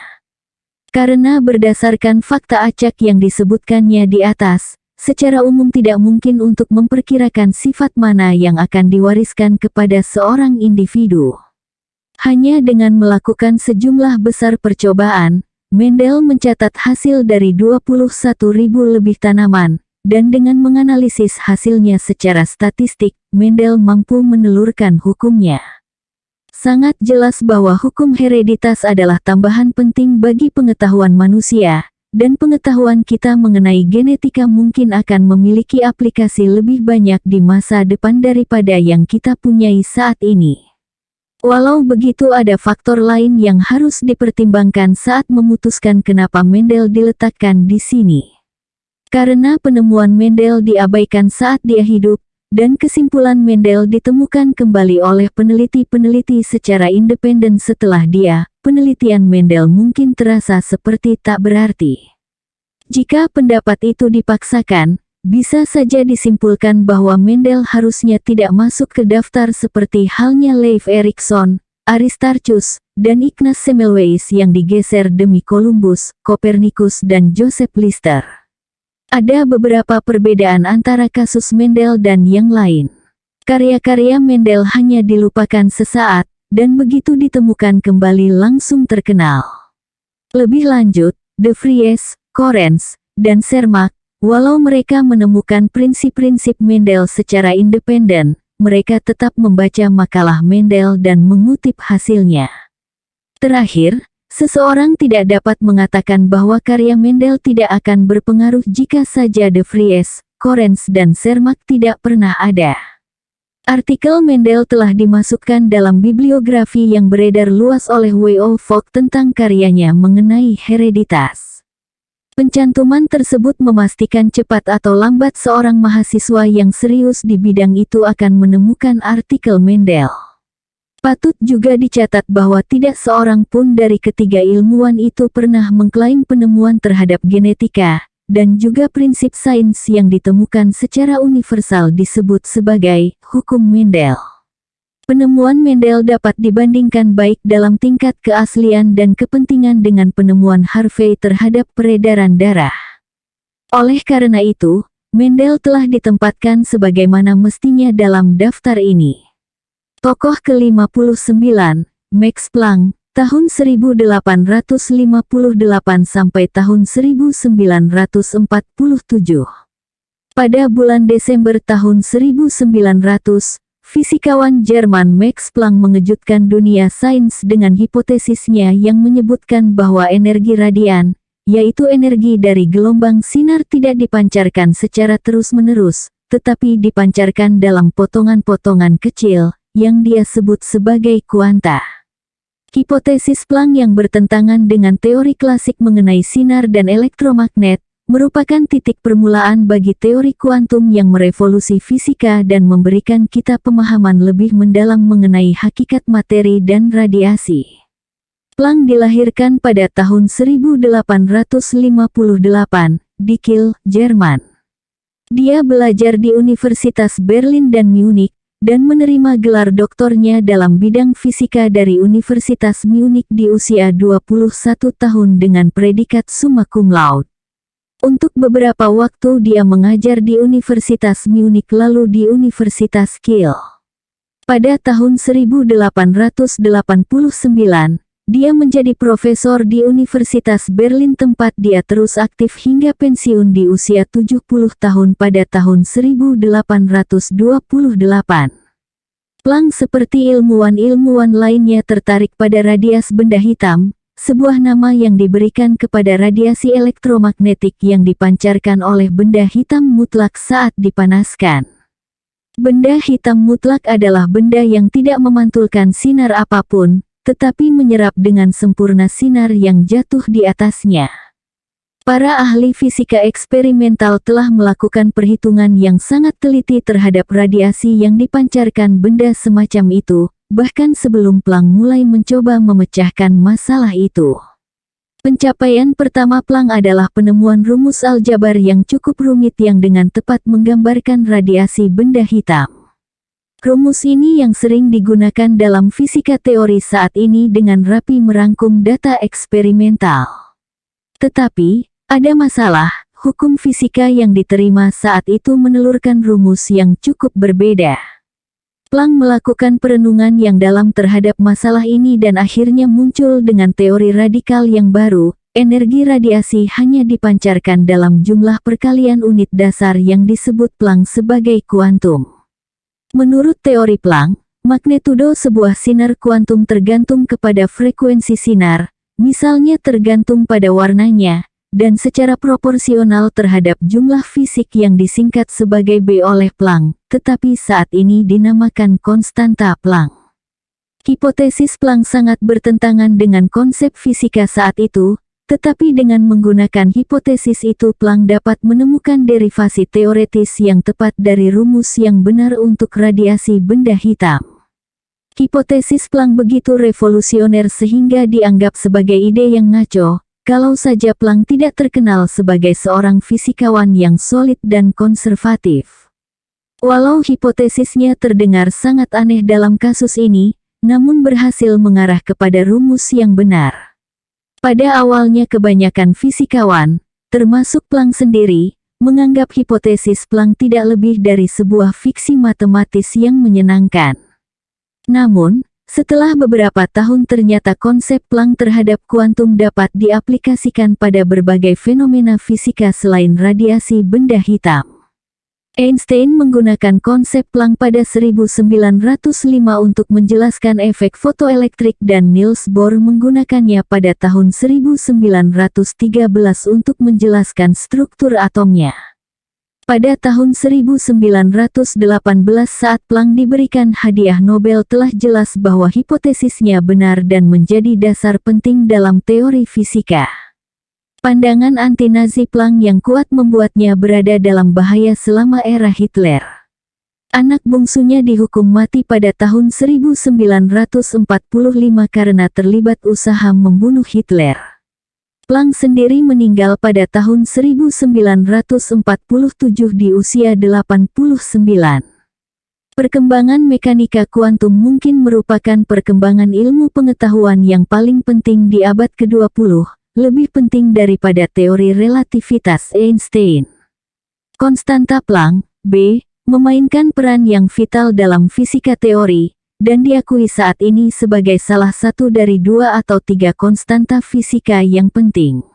Karena berdasarkan fakta acak yang disebutkannya di atas, secara umum tidak mungkin untuk memperkirakan sifat mana yang akan diwariskan kepada seorang individu. Hanya dengan melakukan sejumlah besar percobaan, Mendel mencatat hasil dari 21.000 lebih tanaman, dan dengan menganalisis hasilnya secara statistik, Mendel mampu menelurkan hukumnya. Sangat jelas bahwa hukum hereditas adalah tambahan penting bagi pengetahuan manusia, dan pengetahuan kita mengenai genetika mungkin akan memiliki aplikasi lebih banyak di masa depan daripada yang kita punyai saat ini. Walau begitu, ada faktor lain yang harus dipertimbangkan saat memutuskan kenapa Mendel diletakkan di sini. Karena penemuan Mendel diabaikan saat dia hidup, dan kesimpulan Mendel ditemukan kembali oleh peneliti-peneliti secara independen setelah dia, penelitian Mendel mungkin terasa seperti tak berarti. Jika pendapat itu dipaksakan, bisa saja disimpulkan bahwa Mendel harusnya tidak masuk ke daftar seperti halnya Leif Erikson, Aristarchus, dan Ignaz Semmelweis yang digeser demi Columbus, Copernicus dan Joseph Lister. Ada beberapa perbedaan antara kasus Mendel dan yang lain. Karya-karya Mendel hanya dilupakan sesaat, dan begitu ditemukan kembali langsung terkenal. Lebih lanjut, De Vries, Correns, dan Sermak, walau mereka menemukan prinsip-prinsip Mendel secara independen, mereka tetap membaca makalah Mendel dan mengutip hasilnya. Terakhir, seseorang tidak dapat mengatakan bahwa karya Mendel tidak akan berpengaruh jika saja De Vries, Correns dan Sermak tidak pernah ada. Artikel Mendel telah dimasukkan dalam bibliografi yang beredar luas oleh W.O. Vogt tentang karyanya mengenai hereditas. Pencantuman tersebut memastikan cepat atau lambat seorang mahasiswa yang serius di bidang itu akan menemukan artikel Mendel. Patut juga dicatat bahwa tidak seorang pun dari ketiga ilmuwan itu pernah mengklaim penemuan terhadap genetika, dan juga prinsip sains yang ditemukan secara universal disebut sebagai hukum Mendel. Penemuan Mendel dapat dibandingkan baik dalam tingkat keaslian dan kepentingan dengan penemuan Harvey terhadap peredaran darah. Oleh karena itu, Mendel telah ditempatkan sebagaimana mestinya dalam daftar ini. Tokoh ke-59, Max Planck, tahun 1858 sampai tahun 1947. Pada bulan Desember tahun 1900, fisikawan Jerman Max Planck mengejutkan dunia sains dengan hipotesisnya yang menyebutkan bahwa energi radian, yaitu energi dari gelombang sinar tidak dipancarkan secara terus-menerus, tetapi dipancarkan dalam potongan-potongan kecil, yang dia sebut sebagai kuanta. Hipotesis Planck yang bertentangan dengan teori klasik mengenai sinar dan elektromagnet, merupakan titik permulaan bagi teori kuantum yang merevolusi fisika dan memberikan kita pemahaman lebih mendalam mengenai hakikat materi dan radiasi. Planck dilahirkan pada tahun 1858 di Kiel, Jerman. Dia belajar di Universitas Berlin dan Munich, dan menerima gelar doktornya dalam bidang fisika dari Universitas Munich di usia 21 tahun dengan predikat summa cum laude. Untuk beberapa waktu dia mengajar di Universitas Munich lalu di Universitas Kiel. Pada tahun 1889, dia menjadi profesor di Universitas Berlin tempat dia terus aktif hingga pensiun di usia 70 tahun pada tahun 1828. Planck seperti ilmuwan-ilmuwan lainnya tertarik pada radiasi benda hitam, sebuah nama yang diberikan kepada radiasi elektromagnetik yang dipancarkan oleh benda hitam mutlak saat dipanaskan. Benda hitam mutlak adalah benda yang tidak memantulkan sinar apapun, tetapi menyerap dengan sempurna sinar yang jatuh di atasnya. Para ahli fisika eksperimental telah melakukan perhitungan yang sangat teliti terhadap radiasi yang dipancarkan benda semacam itu, bahkan sebelum Planck mulai mencoba memecahkan masalah itu. Pencapaian pertama Planck adalah penemuan rumus aljabar yang cukup rumit yang dengan tepat menggambarkan radiasi benda hitam. Rumus ini yang sering digunakan dalam fisika teori saat ini dengan rapi merangkum data eksperimental. Tetapi, ada masalah, hukum fisika yang diterima saat itu menelurkan rumus yang cukup berbeda. Planck melakukan perenungan yang dalam terhadap masalah ini dan akhirnya muncul dengan teori radikal yang baru, energi radiasi hanya dipancarkan dalam jumlah perkalian unit dasar yang disebut Planck sebagai kuantum. Menurut teori Planck, magnitudo sebuah sinar kuantum tergantung kepada frekuensi sinar, misalnya tergantung pada warnanya, dan secara proporsional terhadap jumlah fisik yang disingkat sebagai B oleh Planck, tetapi saat ini dinamakan konstanta Planck. Hipotesis Planck sangat bertentangan dengan konsep fisika saat itu, tetapi dengan menggunakan hipotesis itu Planck dapat menemukan derivasi teoretis yang tepat dari rumus yang benar untuk radiasi benda hitam. Hipotesis Planck begitu revolusioner sehingga dianggap sebagai ide yang ngaco, kalau saja Planck tidak terkenal sebagai seorang fisikawan yang solid dan konservatif. Walau hipotesisnya terdengar sangat aneh dalam kasus ini, namun berhasil mengarah kepada rumus yang benar. Pada awalnya kebanyakan fisikawan, termasuk Planck sendiri, menganggap hipotesis Planck tidak lebih dari sebuah fiksi matematis yang menyenangkan. Namun, setelah beberapa tahun ternyata konsep Planck terhadap kuantum dapat diaplikasikan pada berbagai fenomena fisika selain radiasi benda hitam. Einstein menggunakan konsep Planck pada 1905 untuk menjelaskan efek fotoelektrik dan Niels Bohr menggunakannya pada tahun 1913 untuk menjelaskan struktur atomnya. Pada tahun 1918 saat Planck diberikan hadiah Nobel telah jelas bahwa hipotesisnya benar dan menjadi dasar penting dalam teori fisika. Pandangan anti-Nazi Planck yang kuat membuatnya berada dalam bahaya selama era Hitler. Anak bungsunya dihukum mati pada tahun 1945 karena terlibat usaha membunuh Hitler. Planck sendiri meninggal pada tahun 1947 di usia 89. Perkembangan mekanika kuantum mungkin merupakan perkembangan ilmu pengetahuan yang paling penting di abad ke-20, lebih penting daripada teori relativitas Einstein. Konstanta Planck, B, memainkan peran yang vital dalam fisika teori, dan diakui saat ini sebagai salah satu dari 2 atau 3 konstanta fisika yang penting.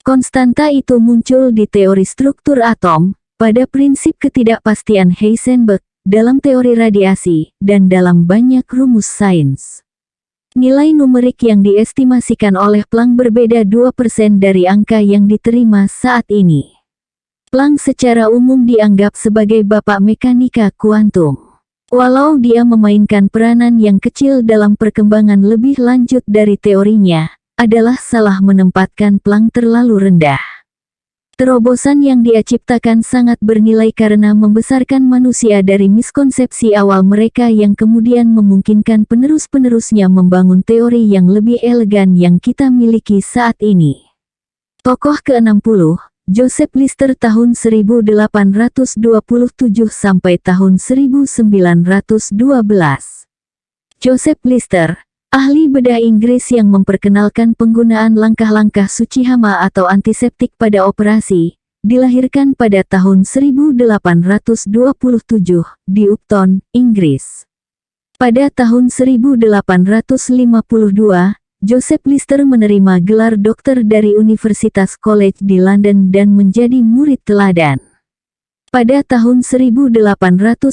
Konstanta itu muncul di teori struktur atom, pada prinsip ketidakpastian Heisenberg, dalam teori radiasi, dan dalam banyak rumus sains. Nilai numerik yang diestimasikan oleh Planck berbeda 2% dari angka yang diterima saat ini. Planck secara umum dianggap sebagai bapak mekanika kuantum. Walau dia memainkan peranan yang kecil dalam perkembangan lebih lanjut dari teorinya, adalah salah menempatkan Planck terlalu rendah. Terobosan yang dia ciptakan sangat bernilai karena membesarkan manusia dari miskonsepsi awal mereka yang kemudian memungkinkan penerus-penerusnya membangun teori yang lebih elegan yang kita miliki saat ini. Tokoh ke-60, Joseph Lister tahun 1827 sampai tahun 1912. Joseph Lister, ahli bedah Inggris yang memperkenalkan penggunaan langkah-langkah suci hama atau antiseptik pada operasi, dilahirkan pada tahun 1827 di Upton, Inggris. Pada tahun 1852, Joseph Lister menerima gelar dokter dari Universitas College di London dan menjadi murid teladan. Pada tahun 1861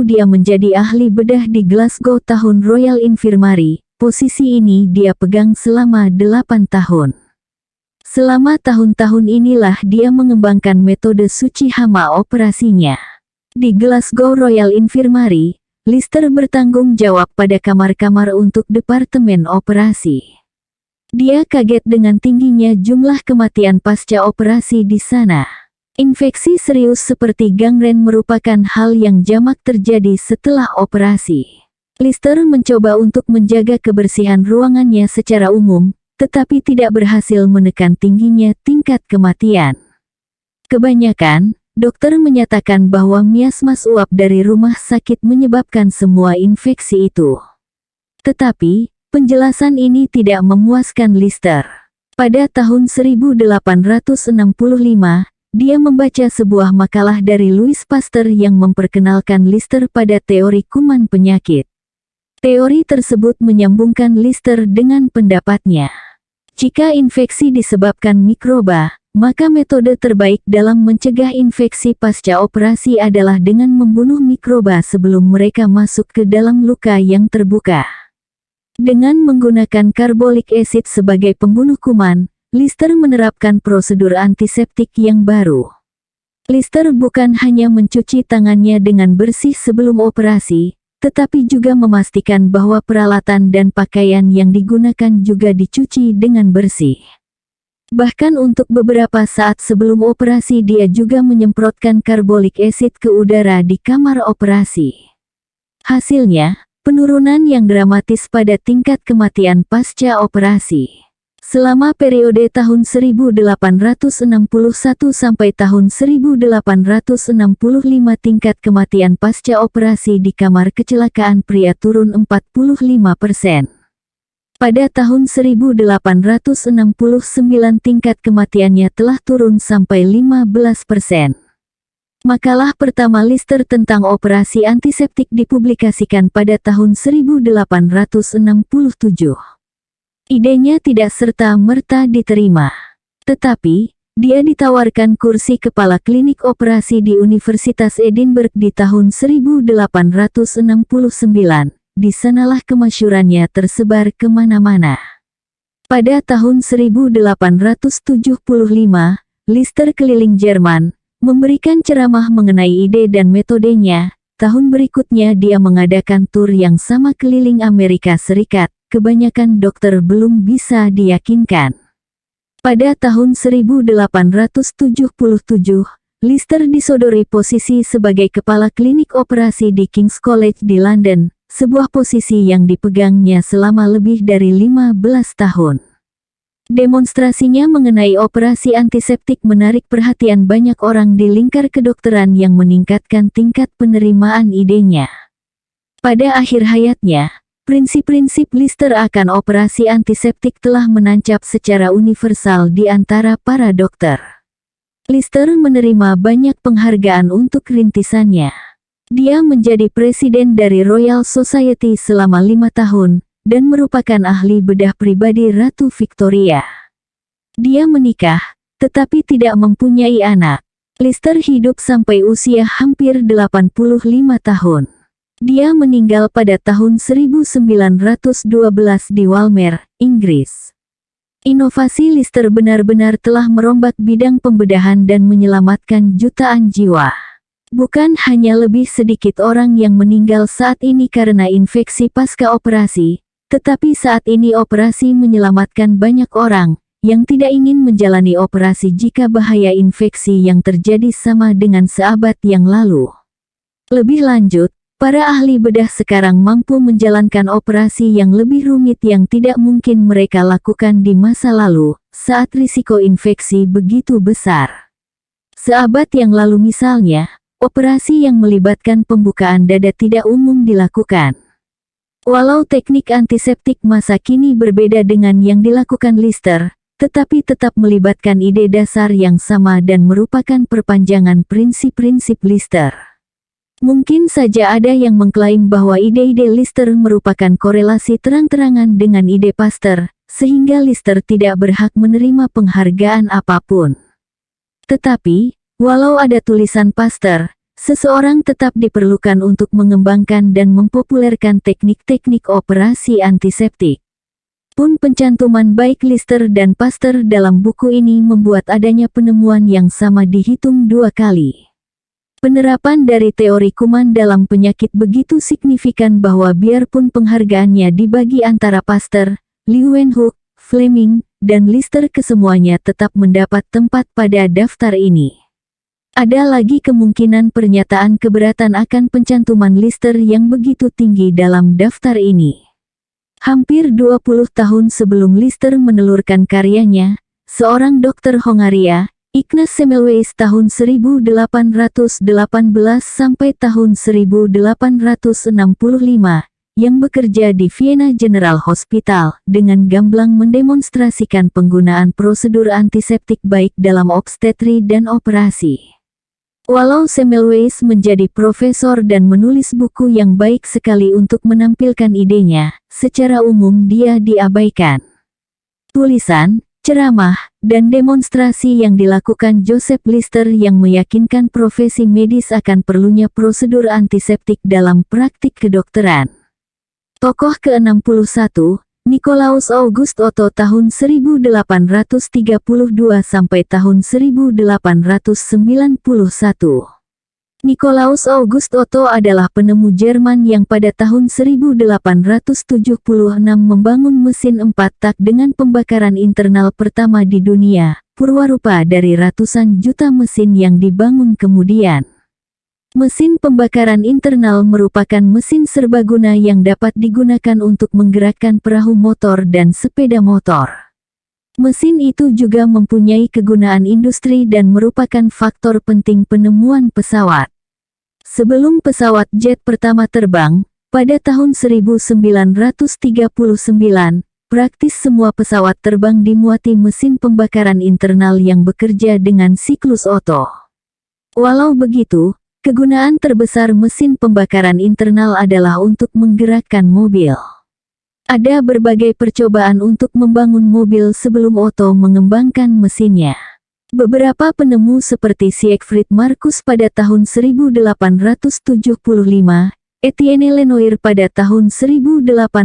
dia menjadi ahli bedah di Glasgow tahun Royal Infirmary. Posisi ini dia pegang selama 8 tahun. Selama tahun-tahun inilah dia mengembangkan metode suci hama operasinya. Di Glasgow Royal Infirmary, Lister bertanggung jawab pada kamar-kamar untuk departemen operasi. Dia kaget dengan tingginya jumlah kematian pasca operasi di sana. Infeksi serius seperti gangren merupakan hal yang jamak terjadi setelah operasi. Lister mencoba untuk menjaga kebersihan ruangannya secara umum, tetapi tidak berhasil menekan tingginya tingkat kematian. Kebanyakan, dokter menyatakan bahwa miasmas uap dari rumah sakit menyebabkan semua infeksi itu. Tetapi, penjelasan ini tidak memuaskan Lister. Pada tahun 1865, dia membaca sebuah makalah dari Louis Pasteur yang memperkenalkan Lister pada teori kuman penyakit. Teori tersebut menyambungkan Lister dengan pendapatnya. Jika infeksi disebabkan mikroba, maka metode terbaik dalam mencegah infeksi pasca operasi adalah dengan membunuh mikroba sebelum mereka masuk ke dalam luka yang terbuka. Dengan menggunakan carbolic acid sebagai pembunuh kuman, Lister menerapkan prosedur antiseptik yang baru. Lister bukan hanya mencuci tangannya dengan bersih sebelum operasi, tetapi juga memastikan bahwa peralatan dan pakaian yang digunakan juga dicuci dengan bersih. Bahkan untuk beberapa saat sebelum operasi dia juga menyemprotkan carbolic acid ke udara di kamar operasi. Hasilnya, penurunan yang dramatis pada tingkat kematian pasca operasi. Selama periode tahun 1861 sampai tahun 1865 tingkat kematian pasca operasi di kamar kecelakaan pria turun 45%. Pada tahun 1869 tingkat kematiannya telah turun sampai 15%. Makalah pertama Lister tentang operasi antiseptik dipublikasikan pada tahun 1867. Idenya tidak serta-merta diterima. Tetapi, dia ditawarkan kursi kepala klinik operasi di Universitas Edinburgh di tahun 1869. Di sanalah kemasyhurannya tersebar kemana-mana. Pada tahun 1875, Lister keliling Jerman, memberikan ceramah mengenai ide dan metodenya. Tahun berikutnya dia mengadakan tur yang sama keliling Amerika Serikat. Kebanyakan dokter belum bisa diyakinkan. Pada tahun 1877, Lister disodori posisi sebagai kepala klinik operasi di King's College di London, sebuah posisi yang dipegangnya selama lebih dari 15 tahun. Demonstrasinya mengenai operasi antiseptik menarik perhatian banyak orang di lingkar kedokteran yang meningkatkan tingkat penerimaan idenya. Pada akhir hayatnya, prinsip-prinsip Lister akan operasi antiseptik telah menancap secara universal di antara para dokter. Lister menerima banyak penghargaan untuk rintisannya. Dia menjadi presiden dari Royal Society selama 5 tahun, dan merupakan ahli bedah pribadi Ratu Victoria. Dia menikah, tetapi tidak mempunyai anak. Lister hidup sampai usia hampir 85 tahun. Dia meninggal pada tahun 1912 di Walmer, Inggris. Inovasi Lister benar-benar telah merombak bidang pembedahan dan menyelamatkan jutaan jiwa. Bukan hanya lebih sedikit orang yang meninggal saat ini karena infeksi pasca operasi, tetapi saat ini operasi menyelamatkan banyak orang, yang tidak ingin menjalani operasi jika bahaya infeksi yang terjadi sama dengan seabad yang lalu. Lebih lanjut, para ahli bedah sekarang mampu menjalankan operasi yang lebih rumit yang tidak mungkin mereka lakukan di masa lalu, saat risiko infeksi begitu besar. Seabad yang lalu misalnya, operasi yang melibatkan pembukaan dada tidak umum dilakukan. Walau teknik antiseptik masa kini berbeda dengan yang dilakukan Lister, tetapi tetap melibatkan ide dasar yang sama dan merupakan perpanjangan prinsip-prinsip Lister. Mungkin saja ada yang mengklaim bahwa ide-ide Lister merupakan korelasi terang-terangan dengan ide Pasteur, sehingga Lister tidak berhak menerima penghargaan apapun. Tetapi, walau ada tulisan Pasteur, seseorang tetap diperlukan untuk mengembangkan dan mempopulerkan teknik-teknik operasi antiseptik. Pun pencantuman baik Lister dan Pasteur dalam buku ini membuat adanya penemuan yang sama dihitung 2 kali. Penerapan dari teori kuman dalam penyakit begitu signifikan bahwa biarpun penghargaannya dibagi antara Pasteur, Leeuwenhoek, Fleming, dan Lister kesemuanya tetap mendapat tempat pada daftar ini. Ada lagi kemungkinan pernyataan keberatan akan pencantuman Lister yang begitu tinggi dalam daftar ini. Hampir 20 tahun sebelum Lister menelurkan karyanya, seorang dokter Hongaria, Ignaz Semmelweis tahun 1818 sampai tahun 1865, yang bekerja di Vienna General Hospital, dengan gamblang mendemonstrasikan penggunaan prosedur antiseptik baik dalam obstetri dan operasi. Walau Semmelweis menjadi profesor dan menulis buku yang baik sekali untuk menampilkan idenya, secara umum dia diabaikan. Tulisan, ceramah, dan demonstrasi yang dilakukan Joseph Lister yang meyakinkan profesi medis akan perlunya prosedur antiseptik dalam praktik kedokteran. Tokoh ke-61, Nicolaus August Otto tahun 1832 sampai tahun 1891. Nicolaus August Otto adalah penemu Jerman yang pada tahun 1876 membangun mesin 4 tak dengan pembakaran internal pertama di dunia, purwarupa dari ratusan juta mesin yang dibangun kemudian. Mesin pembakaran internal merupakan mesin serbaguna yang dapat digunakan untuk menggerakkan perahu motor dan sepeda motor. Mesin itu juga mempunyai kegunaan industri dan merupakan faktor penting penemuan pesawat. Sebelum pesawat jet pertama terbang, pada tahun 1939, praktis semua pesawat terbang dimuati mesin pembakaran internal yang bekerja dengan siklus Otto. Walau begitu, kegunaan terbesar mesin pembakaran internal adalah untuk menggerakkan mobil. Ada berbagai percobaan untuk membangun mobil sebelum Otto mengembangkan mesinnya. Beberapa penemu seperti Siegfried Marcus pada tahun 1875, Etienne Lenoir pada tahun 1862,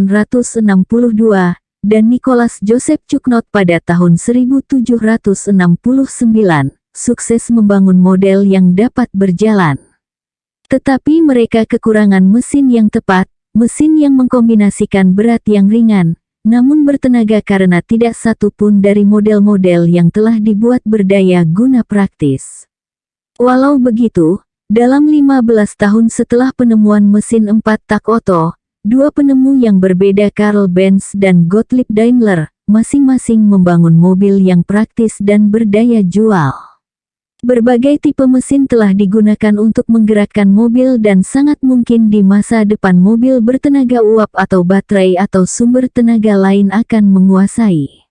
dan Nicolas Joseph Cugnot pada tahun 1769, sukses membangun model yang dapat berjalan. Tetapi mereka kekurangan mesin yang tepat, mesin yang mengkombinasikan berat yang ringan, namun bertenaga karena tidak satu pun dari model-model yang telah dibuat berdaya guna praktis. Walau begitu, dalam 15 tahun setelah penemuan mesin 4 tak Otto, dua penemu yang berbeda Karl Benz dan Gottlieb Daimler, masing-masing membangun mobil yang praktis dan berdaya jual. Berbagai tipe mesin telah digunakan untuk menggerakkan mobil dan sangat mungkin di masa depan mobil bertenaga uap atau baterai atau sumber tenaga lain akan menguasai.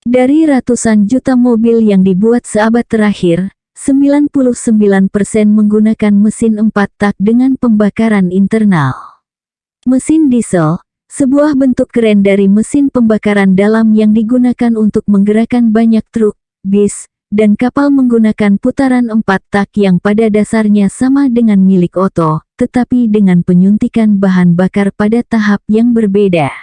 Dari ratusan juta mobil yang dibuat seabad terakhir, 99% menggunakan mesin 4 tak dengan pembakaran internal. Mesin diesel, sebuah bentuk keren dari mesin pembakaran dalam yang digunakan untuk menggerakkan banyak truk, bis, dan kapal menggunakan putaran 4 tak yang pada dasarnya sama dengan milik Otto, tetapi dengan penyuntikan bahan bakar pada tahap yang berbeda.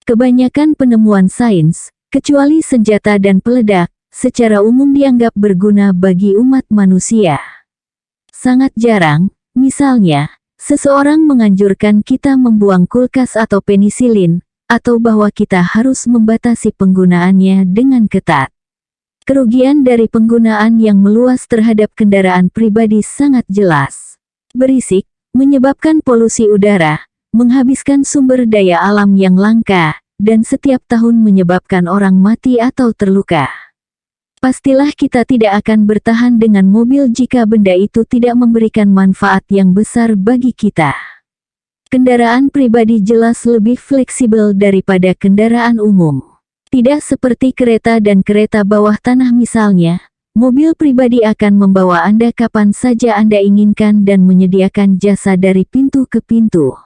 Kebanyakan penemuan sains, kecuali senjata dan peledak, secara umum dianggap berguna bagi umat manusia. Sangat jarang, misalnya, seseorang menganjurkan kita membuang kulkas atau penisilin, atau bahwa kita harus membatasi penggunaannya dengan ketat. Kerugian dari penggunaan yang meluas terhadap kendaraan pribadi sangat jelas. Berisik, menyebabkan polusi udara, menghabiskan sumber daya alam yang langka, dan setiap tahun menyebabkan orang mati atau terluka. Pastilah kita tidak akan bertahan dengan mobil jika benda itu tidak memberikan manfaat yang besar bagi kita. Kendaraan pribadi jelas lebih fleksibel daripada kendaraan umum. Tidak seperti kereta dan kereta bawah tanah misalnya, mobil pribadi akan membawa Anda kapan saja Anda inginkan dan menyediakan jasa dari pintu ke pintu.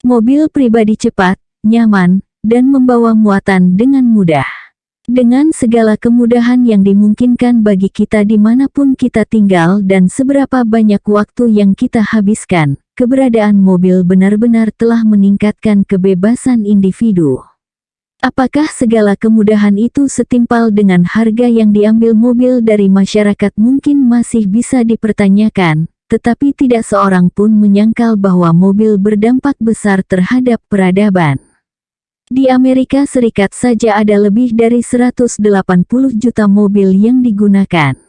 Mobil pribadi cepat, nyaman, dan membawa muatan dengan mudah. Dengan segala kemudahan yang dimungkinkan bagi kita dimanapun kita tinggal dan seberapa banyak waktu yang kita habiskan, keberadaan mobil benar-benar telah meningkatkan kebebasan individu. Apakah segala kemudahan itu setimpal dengan harga yang diambil mobil dari masyarakat mungkin masih bisa dipertanyakan, tetapi tidak seorang pun menyangkal bahwa mobil berdampak besar terhadap peradaban. Di Amerika Serikat saja ada lebih dari 180 juta mobil yang digunakan.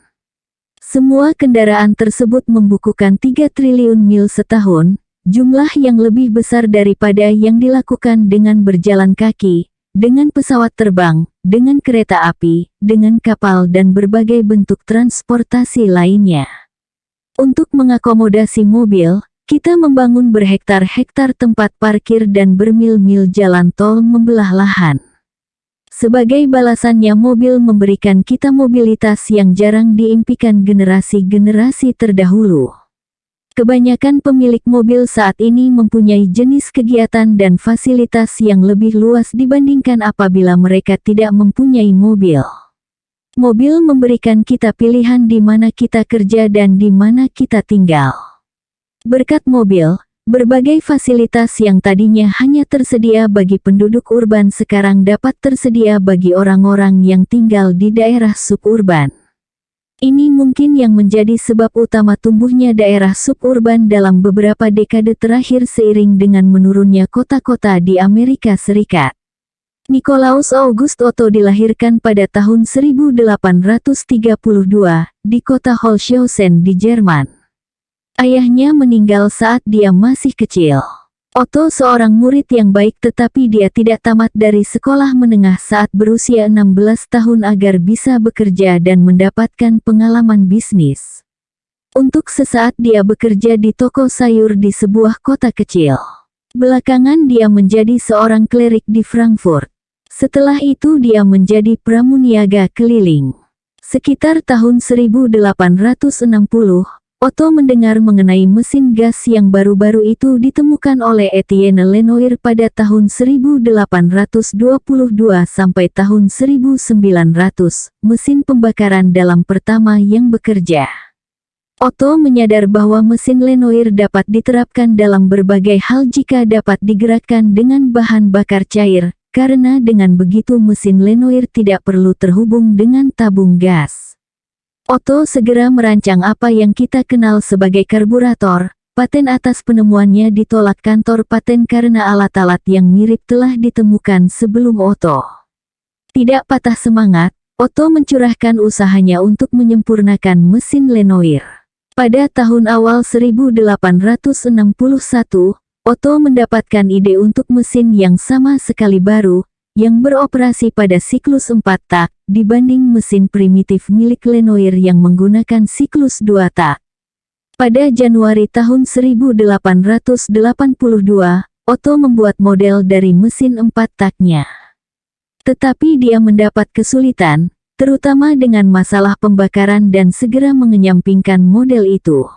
Semua kendaraan tersebut membukukan 3 triliun mil setahun, jumlah yang lebih besar daripada yang dilakukan dengan berjalan kaki, dengan pesawat terbang, dengan kereta api, dengan kapal dan berbagai bentuk transportasi lainnya. Untuk mengakomodasi mobil, kita membangun berhektar-hektar tempat parkir dan bermil-mil jalan tol membelah lahan. Sebagai balasannya mobil memberikan kita mobilitas yang jarang diimpikan generasi-generasi terdahulu. Kebanyakan pemilik mobil saat ini mempunyai jenis kegiatan dan fasilitas yang lebih luas dibandingkan apabila mereka tidak mempunyai mobil. Mobil memberikan kita pilihan di mana kita kerja dan di mana kita tinggal. Berkat mobil, berbagai fasilitas yang tadinya hanya tersedia bagi penduduk urban sekarang dapat tersedia bagi orang-orang yang tinggal di daerah suburban. Ini mungkin yang menjadi sebab utama tumbuhnya daerah suburban dalam beberapa dekade terakhir seiring dengan menurunnya kota-kota di Amerika Serikat. Nikolaus August Otto dilahirkan pada tahun 1832 di kota Holzhausen di Jerman. Ayahnya meninggal saat dia masih kecil. Otto seorang murid yang baik tetapi dia tidak tamat dari sekolah menengah saat berusia 16 tahun agar bisa bekerja dan mendapatkan pengalaman bisnis. Untuk sesaat dia bekerja di toko sayur di sebuah kota kecil. Belakangan dia menjadi seorang klerik di Frankfurt. Setelah itu dia menjadi pramuniaga keliling. Sekitar tahun 1860, Otto mendengar mengenai mesin gas yang baru-baru itu ditemukan oleh Etienne Lenoir pada tahun 1822 sampai tahun 1900, mesin pembakaran dalam pertama yang bekerja. Otto menyadar bahwa mesin Lenoir dapat diterapkan dalam berbagai hal jika dapat digerakkan dengan bahan bakar cair, karena dengan begitu mesin Lenoir tidak perlu terhubung dengan tabung gas. Otto segera merancang apa yang kita kenal sebagai karburator. Paten atas penemuannya ditolak kantor paten karena alat-alat yang mirip telah ditemukan sebelum Otto. Tidak patah semangat, Otto mencurahkan usahanya untuk menyempurnakan mesin Lenoir. Pada tahun awal 1861, Otto mendapatkan ide untuk mesin yang sama sekali baru, yang beroperasi pada siklus 4 tak, dibanding mesin primitif milik Lenoir yang menggunakan siklus 2 tak. Pada Januari tahun 1882, Otto membuat model dari mesin 4 taknya. Tetapi dia mendapat kesulitan, terutama dengan masalah pembakaran dan segera mengenyampingkan model itu.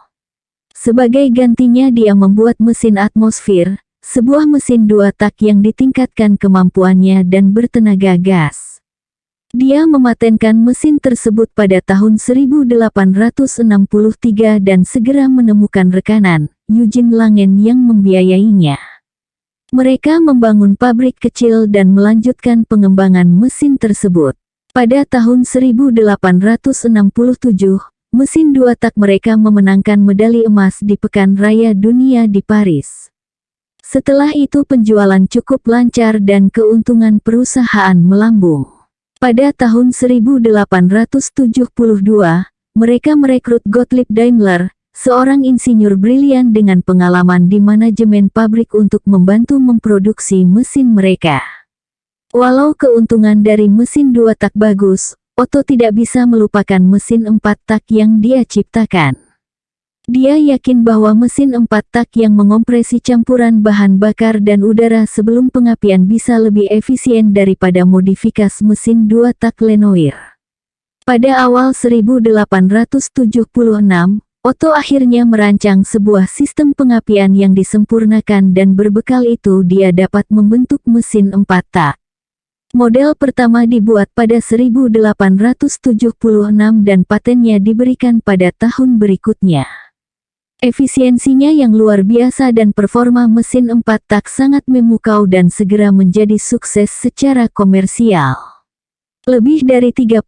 Sebagai gantinya dia membuat mesin atmosfer, sebuah mesin 2 tak yang ditingkatkan kemampuannya dan bertenaga gas. Dia mematenkan mesin tersebut pada tahun 1863 dan segera menemukan rekanan, Eugene Langen yang membiayainya. Mereka membangun pabrik kecil dan melanjutkan pengembangan mesin tersebut. Pada tahun 1867, mesin 2 tak mereka memenangkan medali emas di Pekan Raya Dunia di Paris. Setelah itu penjualan cukup lancar dan keuntungan perusahaan melambung. Pada tahun 1872, mereka merekrut Gottlieb Daimler, seorang insinyur brilian dengan pengalaman di manajemen pabrik untuk membantu memproduksi mesin mereka. Walau keuntungan dari mesin 2 tak bagus, Otto tidak bisa melupakan mesin 4 tak yang dia ciptakan. Dia yakin bahwa mesin 4 tak yang mengompresi campuran bahan bakar dan udara sebelum pengapian bisa lebih efisien daripada modifikasi mesin 2 tak Lenoir. Pada awal 1876, Otto akhirnya merancang sebuah sistem pengapian yang disempurnakan dan berbekal itu dia dapat membentuk mesin 4 tak. Model pertama dibuat pada 1876 dan patennya diberikan pada tahun berikutnya. Efisiensinya yang luar biasa dan performa mesin 4 tak sangat memukau dan segera menjadi sukses secara komersial. Lebih dari 30.000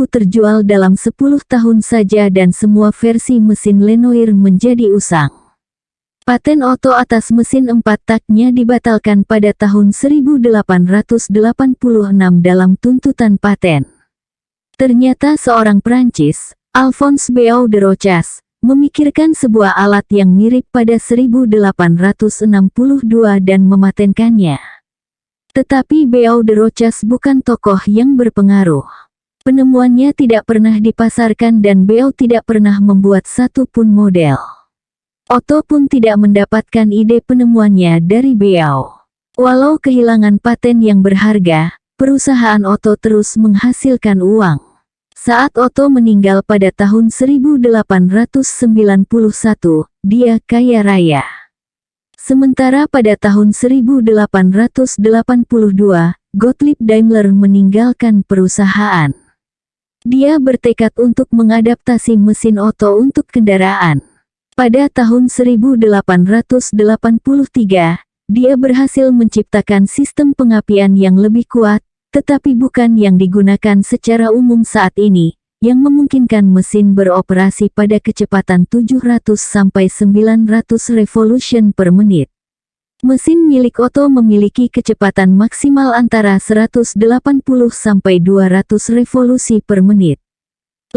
terjual dalam 10 tahun saja dan semua versi mesin Lenoir menjadi usang. Paten Otto atas mesin 4 taknya dibatalkan pada tahun 1886 dalam tuntutan paten. Ternyata seorang Prancis, Alphonse Béau de Rochas, memikirkan sebuah alat yang mirip pada 1862 dan mematenkannya. Tetapi Béau de Rochas bukan tokoh yang berpengaruh. Penemuannya tidak pernah dipasarkan dan Béau tidak pernah membuat satu pun model. Otto pun tidak mendapatkan ide penemuannya dari Béau. Walau kehilangan paten yang berharga, perusahaan Otto terus menghasilkan uang. Saat Otto meninggal pada tahun 1891, dia kaya raya. Sementara pada tahun 1882, Gottlieb Daimler meninggalkan perusahaan. Dia bertekad untuk mengadaptasi mesin Otto untuk kendaraan. Pada tahun 1883, dia berhasil menciptakan sistem pengapian yang lebih kuat, tetapi bukan yang digunakan secara umum saat ini, yang memungkinkan mesin beroperasi pada kecepatan 700 sampai 900 revolution per menit. Mesin milik Otto memiliki kecepatan maksimal antara 180 sampai 200 revolusi per menit.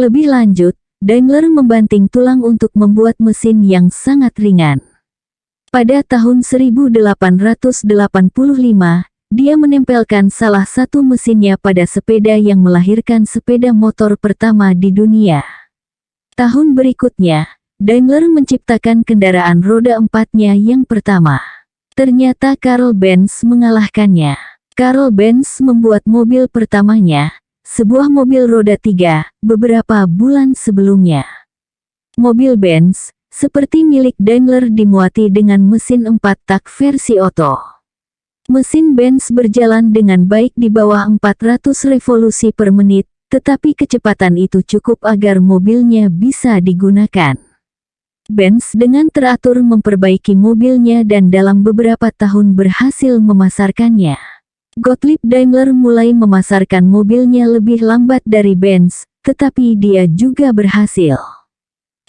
Lebih lanjut, Daimler membanting tulang untuk membuat mesin yang sangat ringan. Pada tahun 1885, dia menempelkan salah satu mesinnya pada sepeda yang melahirkan sepeda motor pertama di dunia. Tahun berikutnya, Daimler menciptakan kendaraan roda empatnya yang pertama. Ternyata Karl Benz mengalahkannya. Karl Benz membuat mobil pertamanya, sebuah mobil roda 3, beberapa bulan sebelumnya. Mobil Benz, seperti milik Daimler dimuati dengan mesin 4 tak versi Otto. Mesin Benz berjalan dengan baik di bawah 400 revolusi per menit, tetapi kecepatan itu cukup agar mobilnya bisa digunakan. Benz dengan teratur memperbaiki mobilnya dan dalam beberapa tahun berhasil memasarkannya. Gottlieb Daimler mulai memasarkan mobilnya lebih lambat dari Benz, tetapi dia juga berhasil.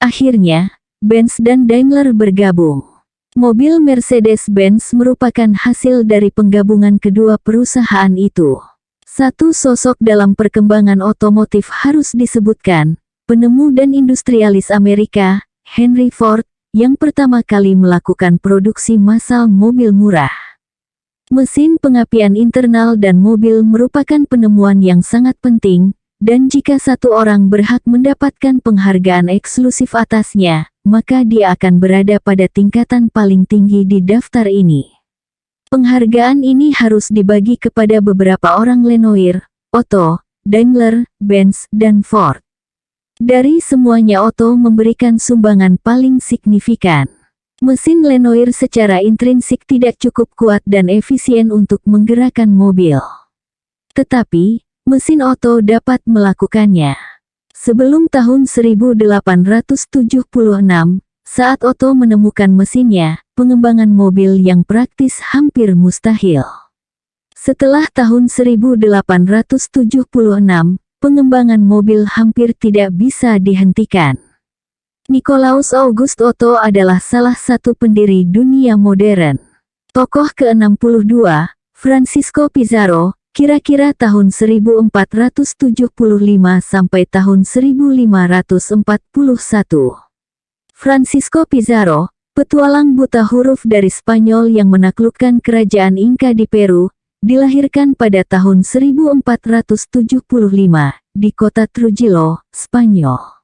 Akhirnya, Benz dan Daimler bergabung. Mobil Mercedes-Benz merupakan hasil dari penggabungan kedua perusahaan itu. Satu sosok dalam perkembangan otomotif harus disebutkan, penemu dan industrialis Amerika, Henry Ford, yang pertama kali melakukan produksi massal mobil murah. Mesin pengapian internal dan mobil merupakan penemuan yang sangat penting, dan jika satu orang berhak mendapatkan penghargaan eksklusif atasnya, maka dia akan berada pada tingkatan paling tinggi di daftar ini. Penghargaan ini harus dibagi kepada beberapa orang Lenoir, Otto, Daimler, Benz, dan Ford. Dari semuanya Otto memberikan sumbangan paling signifikan. Mesin Lenoir secara intrinsik tidak cukup kuat dan efisien untuk menggerakkan mobil. Tetapi, mesin Otto dapat melakukannya. Sebelum tahun 1876, saat Otto menemukan mesinnya, pengembangan mobil yang praktis hampir mustahil. Setelah tahun 1876, pengembangan mobil hampir tidak bisa dihentikan. Nikolaus August Otto adalah salah satu pendiri dunia modern. Tokoh ke-62, Francisco Pizarro, kira-kira tahun 1475 sampai tahun 1541. Francisco Pizarro, petualang buta huruf dari Spanyol yang menaklukkan kerajaan Inca di Peru, dilahirkan pada tahun 1475 di kota Trujillo, Spanyol.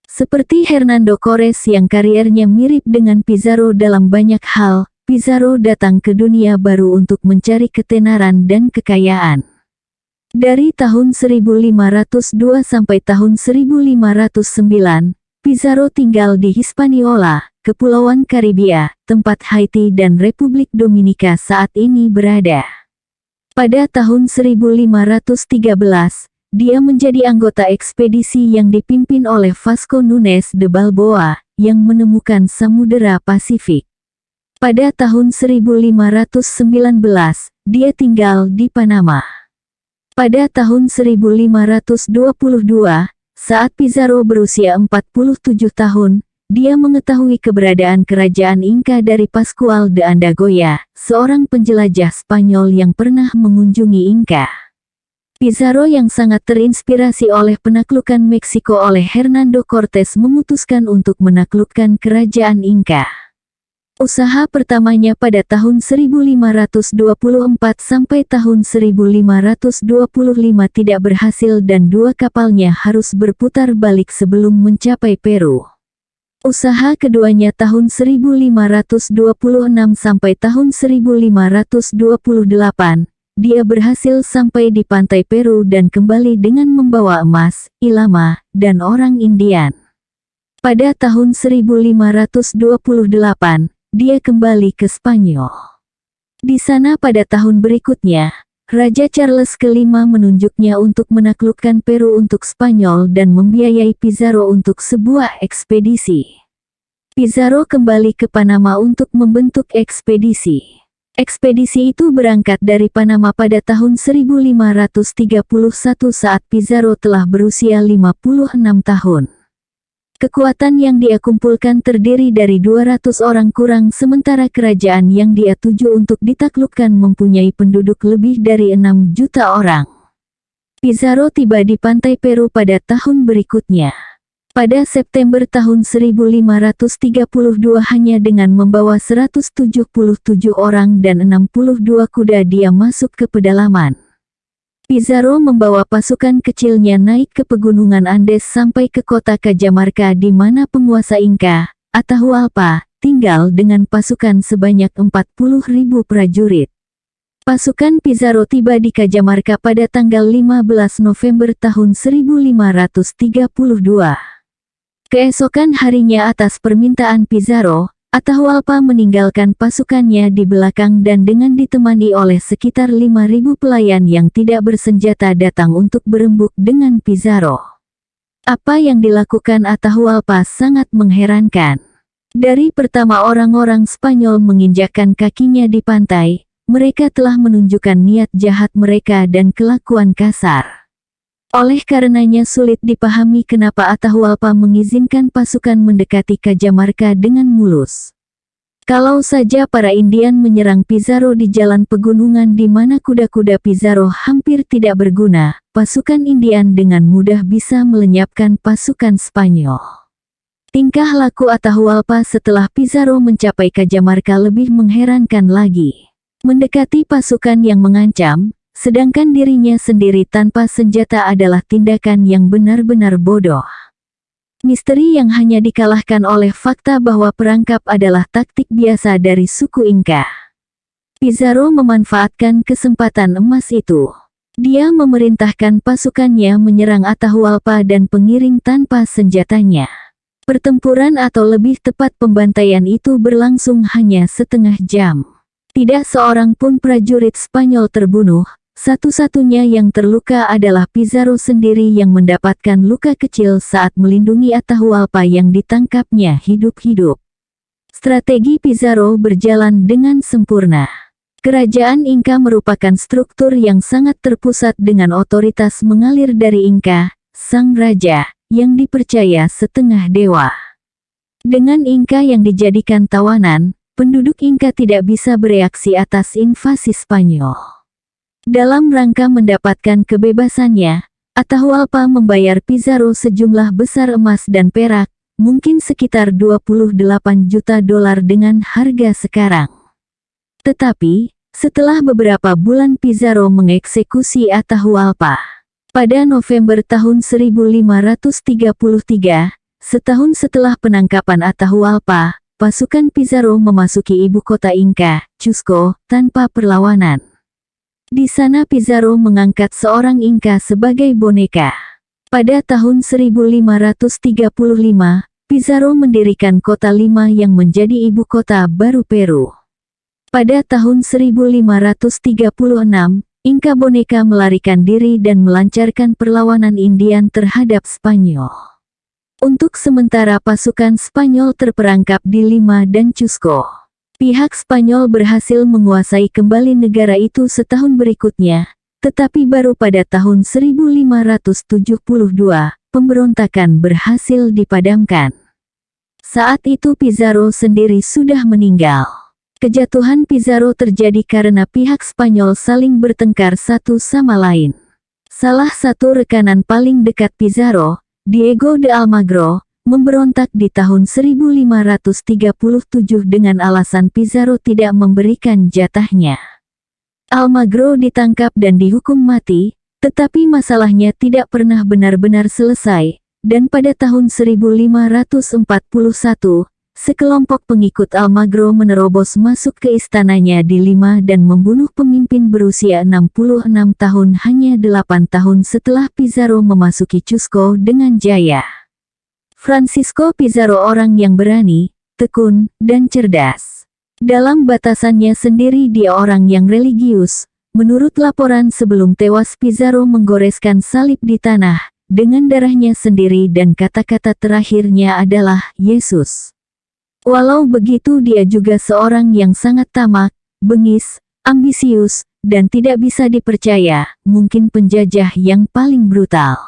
Seperti Hernando Cortés yang kariernya mirip dengan Pizarro dalam banyak hal, Pizarro datang ke dunia baru untuk mencari ketenaran dan kekayaan. Dari tahun 1502 sampai tahun 1509, Pizarro tinggal di Hispaniola, Kepulauan Karibia, tempat Haiti dan Republik Dominika saat ini berada. Pada tahun 1513, dia menjadi anggota ekspedisi yang dipimpin oleh Vasco Nunes de Balboa, yang menemukan Samudera Pasifik. Pada tahun 1519, dia tinggal di Panama. Pada tahun 1522, saat Pizarro berusia 47 tahun, dia mengetahui keberadaan kerajaan Inca dari Pascual de Andagoya, seorang penjelajah Spanyol yang pernah mengunjungi Inca. Pizarro yang sangat terinspirasi oleh penaklukan Meksiko oleh Hernando Cortés memutuskan untuk menaklukkan kerajaan Inca. Usaha pertamanya pada tahun 1524 sampai tahun 1525 tidak berhasil dan dua kapalnya harus berputar balik sebelum mencapai Peru. Usaha keduanya tahun 1526 sampai tahun 1528, dia berhasil sampai di pantai Peru dan kembali dengan membawa emas, ilama, dan orang Indian. Pada tahun 1528, dia kembali ke Spanyol. Di sana pada tahun berikutnya, Raja Charles V menunjuknya untuk menaklukkan Peru untuk Spanyol dan membiayai Pizarro untuk sebuah ekspedisi. Pizarro kembali ke Panama untuk membentuk ekspedisi. Ekspedisi itu berangkat dari Panama pada tahun 1531 saat Pizarro telah berusia 56 tahun. Kekuatan yang dia kumpulkan terdiri dari 200 orang kurang sementara kerajaan yang dia tuju untuk ditaklukkan mempunyai penduduk lebih dari 6 juta orang. Pizarro tiba di pantai Peru pada tahun berikutnya. Pada September tahun 1532 hanya dengan membawa 177 orang dan 62 kuda dia masuk ke pedalaman. Pizarro membawa pasukan kecilnya naik ke pegunungan Andes sampai ke kota Cajamarca di mana penguasa Inca, Atahualpa, tinggal dengan pasukan sebanyak 40.000 prajurit. Pasukan Pizarro tiba di Cajamarca pada tanggal 15 November tahun 1532. Keesokan harinya atas permintaan Pizarro, Atahualpa meninggalkan pasukannya di belakang dan dengan ditemani oleh sekitar 5.000 pelayan yang tidak bersenjata datang untuk berembuk dengan Pizarro. Apa yang dilakukan Atahualpa sangat mengherankan. Dari pertama orang-orang Spanyol menginjakkan kakinya di pantai, mereka telah menunjukkan niat jahat mereka dan kelakuan kasar. Oleh karenanya sulit dipahami kenapa Atahualpa mengizinkan pasukan mendekati Cajamarca dengan mulus. Kalau saja para Indian menyerang Pizarro di jalan pegunungan di mana kuda-kuda Pizarro hampir tidak berguna, pasukan Indian dengan mudah bisa melenyapkan pasukan Spanyol. Tingkah laku Atahualpa setelah Pizarro mencapai Cajamarca lebih mengherankan lagi. Mendekati pasukan yang mengancam, sedangkan dirinya sendiri tanpa senjata adalah tindakan yang benar-benar bodoh. Misteri yang hanya dikalahkan oleh fakta bahwa perangkap adalah taktik biasa dari suku Inca. Pizarro memanfaatkan kesempatan emas itu. Dia memerintahkan pasukannya menyerang Atahualpa dan pengiring tanpa senjatanya. Pertempuran atau lebih tepat pembantaian itu berlangsung hanya setengah jam. Tidak seorang pun prajurit Spanyol terbunuh. Satu-satunya yang terluka adalah Pizarro sendiri yang mendapatkan luka kecil saat melindungi Atahualpa yang ditangkapnya hidup-hidup. Strategi Pizarro berjalan dengan sempurna. Kerajaan Inca merupakan struktur yang sangat terpusat dengan otoritas mengalir dari Inca, sang raja, yang dipercaya setengah dewa. Dengan Inca yang dijadikan tawanan, penduduk Inca tidak bisa bereaksi atas invasi Spanyol. Dalam rangka mendapatkan kebebasannya, Atahualpa membayar Pizarro sejumlah besar emas dan perak, mungkin sekitar 28 juta dolar dengan harga sekarang. Tetapi, setelah beberapa bulan Pizarro mengeksekusi Atahualpa. Pada November tahun 1533, setahun setelah penangkapan Atahualpa, pasukan Pizarro memasuki ibu kota Inca, Cusco, tanpa perlawanan. Di sana Pizarro mengangkat seorang Inca sebagai boneka. Pada tahun 1535, Pizarro mendirikan kota Lima yang menjadi ibu kota baru Peru. Pada tahun 1536, Inca boneka melarikan diri dan melancarkan perlawanan Indian terhadap Spanyol. Untuk sementara pasukan Spanyol terperangkap di Lima dan Cusco. Pihak Spanyol berhasil menguasai kembali negara itu setahun berikutnya, tetapi baru pada tahun 1572, pemberontakan berhasil dipadamkan. Saat itu Pizarro sendiri sudah meninggal. Kejatuhan Pizarro terjadi karena pihak Spanyol saling bertengkar satu sama lain. Salah satu rekanan paling dekat Pizarro, Diego de Almagro, memberontak di tahun 1537 dengan alasan Pizarro tidak memberikan jatahnya. Almagro ditangkap dan dihukum mati, tetapi masalahnya tidak pernah benar-benar selesai, dan pada tahun 1541, sekelompok pengikut Almagro menerobos masuk ke istananya di Lima dan membunuh pemimpin berusia 66 tahun hanya 8 tahun setelah Pizarro memasuki Cusco dengan jaya. Francisco Pizarro orang yang berani, tekun, dan cerdas. Dalam batasannya sendiri dia orang yang religius. Menurut laporan sebelum tewas Pizarro menggoreskan salib di tanah, dengan darahnya sendiri dan kata-kata terakhirnya adalah Yesus. Walau begitu dia juga seorang yang sangat tamak, bengis, ambisius, dan tidak bisa dipercaya, mungkin penjajah yang paling brutal.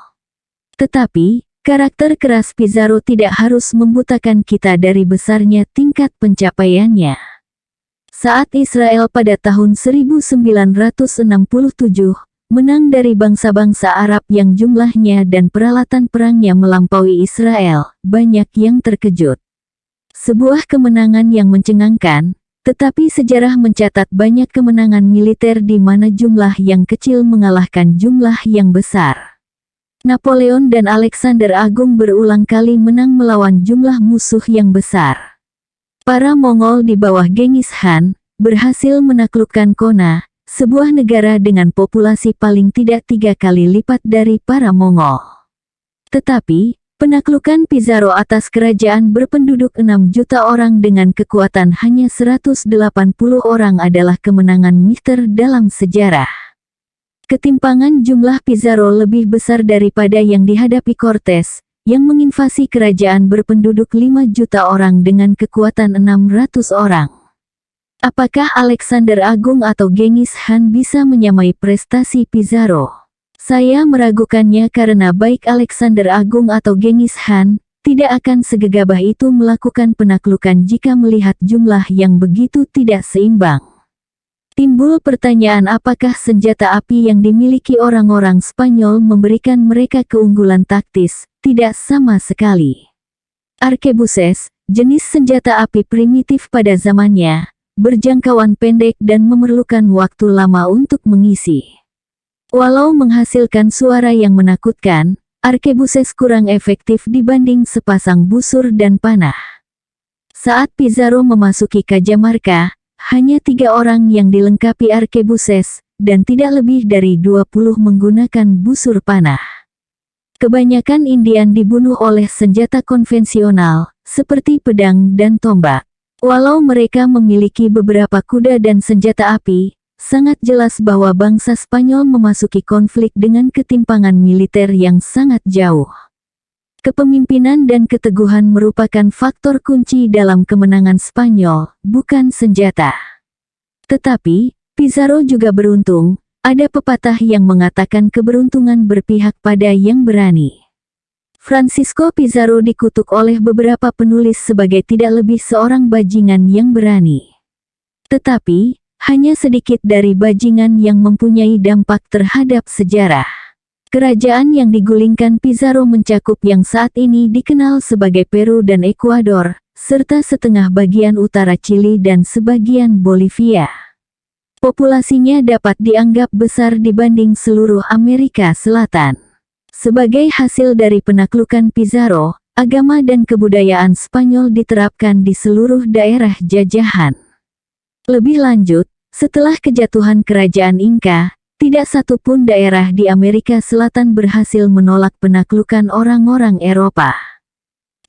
Tetapi, karakter keras Pizarro tidak harus membutakan kita dari besarnya tingkat pencapaiannya. Saat Israel pada tahun 1967 menang dari bangsa-bangsa Arab yang jumlahnya dan peralatan perangnya melampaui Israel, banyak yang terkejut. Sebuah kemenangan yang mencengangkan, tetapi sejarah mencatat banyak kemenangan militer di mana jumlah yang kecil mengalahkan jumlah yang besar. Napoleon dan Alexander Agung berulang kali menang melawan jumlah musuh yang besar. Para Mongol di bawah Genghis Khan berhasil menaklukkan Kona, sebuah negara dengan populasi paling tidak 3 kali lipat dari para Mongol. Tetapi, penaklukan Pizarro atas kerajaan berpenduduk 6 juta orang dengan kekuatan hanya 180 orang adalah kemenangan militer dalam sejarah. Ketimpangan jumlah Pizarro lebih besar daripada yang dihadapi Cortés, yang menginvasi kerajaan berpenduduk 5 juta orang dengan kekuatan 600 orang. Apakah Alexander Agung atau Genghis Khan bisa menyamai prestasi Pizarro? Saya meragukannya karena baik Alexander Agung atau Genghis Khan, tidak akan segegabah itu melakukan penaklukan jika melihat jumlah yang begitu tidak seimbang. Timbul pertanyaan apakah senjata api yang dimiliki orang-orang Spanyol memberikan mereka keunggulan taktis? Tidak sama sekali. Arquebuses, jenis senjata api primitif pada zamannya, berjangkauan pendek dan memerlukan waktu lama untuk mengisi. Walau menghasilkan suara yang menakutkan, arquebuses kurang efektif dibanding sepasang busur dan panah. Saat Pizarro memasuki Cajamarca, hanya 3 orang yang dilengkapi arquebuses, dan tidak lebih dari 20 menggunakan busur panah. Kebanyakan Indian dibunuh oleh senjata konvensional, seperti pedang dan tombak. Walau mereka memiliki beberapa kuda dan senjata api, sangat jelas bahwa bangsa Spanyol memasuki konflik dengan ketimpangan militer yang sangat jauh. Kepemimpinan dan keteguhan merupakan faktor kunci dalam kemenangan Spanyol, bukan senjata. Tetapi, Pizarro juga beruntung, ada pepatah yang mengatakan keberuntungan berpihak pada yang berani. Francisco Pizarro dikutuk oleh beberapa penulis sebagai tidak lebih seorang bajingan yang berani. Tetapi, hanya sedikit dari bajingan yang mempunyai dampak terhadap sejarah. Kerajaan yang digulingkan Pizarro mencakup yang saat ini dikenal sebagai Peru dan Ekuador, serta setengah bagian utara Chili dan sebagian Bolivia. Populasinya dapat dianggap besar dibanding seluruh Amerika Selatan. Sebagai hasil dari penaklukan Pizarro, agama dan kebudayaan Spanyol diterapkan di seluruh daerah jajahan. Lebih lanjut, setelah kejatuhan kerajaan Inca, tidak satu pun daerah di Amerika Selatan berhasil menolak penaklukan orang-orang Eropa.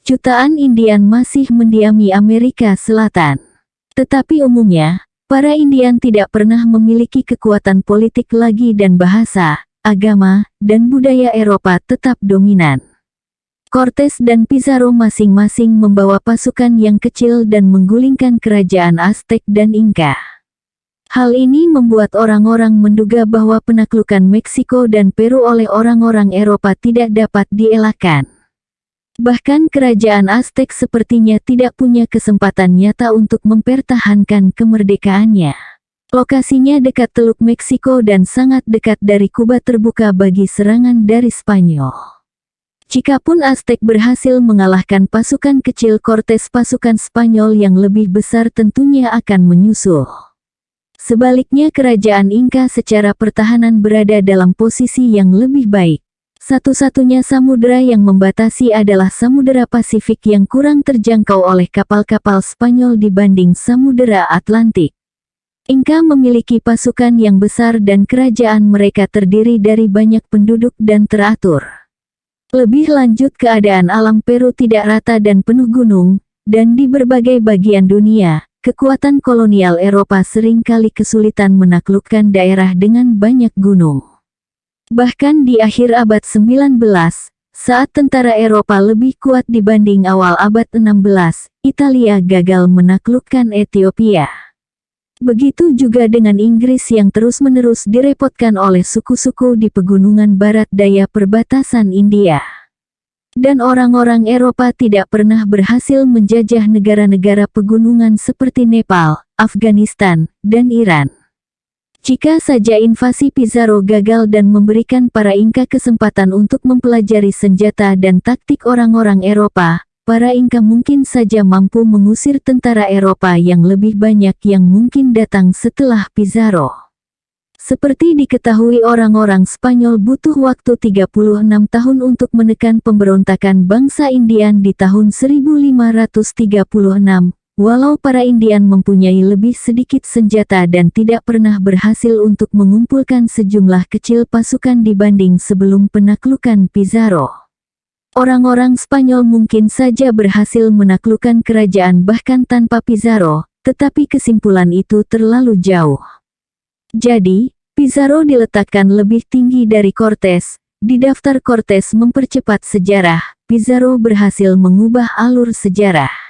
Jutaan Indian masih mendiami Amerika Selatan. Tetapi umumnya, para Indian tidak pernah memiliki kekuatan politik lagi dan bahasa, agama, dan budaya Eropa tetap dominan. Cortés dan Pizarro masing-masing membawa pasukan yang kecil dan menggulingkan kerajaan Aztec dan Inca. Hal ini membuat orang-orang menduga bahwa penaklukan Meksiko dan Peru oleh orang-orang Eropa tidak dapat dielakkan. Bahkan kerajaan Aztec sepertinya tidak punya kesempatan nyata untuk mempertahankan kemerdekaannya. Lokasinya dekat Teluk Meksiko dan sangat dekat dari Kuba terbuka bagi serangan dari Spanyol. Jikapun Aztec berhasil mengalahkan pasukan kecil Cortés, pasukan Spanyol yang lebih besar tentunya akan menyusul. Sebaliknya kerajaan Inca secara pertahanan berada dalam posisi yang lebih baik. Satu-satunya samudera yang membatasi adalah Samudera Pasifik yang kurang terjangkau oleh kapal-kapal Spanyol dibanding Samudera Atlantik. Inca memiliki pasukan yang besar dan kerajaan mereka terdiri dari banyak penduduk dan teratur. Lebih lanjut, keadaan alam Peru tidak rata dan penuh gunung, dan di berbagai bagian dunia, kekuatan kolonial Eropa seringkali kesulitan menaklukkan daerah dengan banyak gunung. Bahkan di akhir abad 19, saat tentara Eropa lebih kuat dibanding awal abad 16, Italia gagal menaklukkan Ethiopia. Begitu juga dengan Inggris yang terus-menerus direpotkan oleh suku-suku di pegunungan barat daya perbatasan India. Dan orang-orang Eropa tidak pernah berhasil menjajah negara-negara pegunungan seperti Nepal, Afghanistan, dan Iran. Jika saja invasi Pizarro gagal dan memberikan para Inca kesempatan untuk mempelajari senjata dan taktik orang-orang Eropa, para Inca mungkin saja mampu mengusir tentara Eropa yang lebih banyak yang mungkin datang setelah Pizarro. Seperti diketahui, orang-orang Spanyol butuh waktu 36 tahun untuk menekan pemberontakan bangsa Indian di tahun 1536, walau para Indian mempunyai lebih sedikit senjata dan tidak pernah berhasil untuk mengumpulkan sejumlah kecil pasukan dibanding sebelum penaklukan Pizarro. Orang-orang Spanyol mungkin saja berhasil menaklukkan kerajaan bahkan tanpa Pizarro, tetapi kesimpulan itu terlalu jauh. Jadi, Pizarro diletakkan lebih tinggi dari Cortés. Di daftar Cortés mempercepat sejarah, Pizarro berhasil mengubah alur sejarah.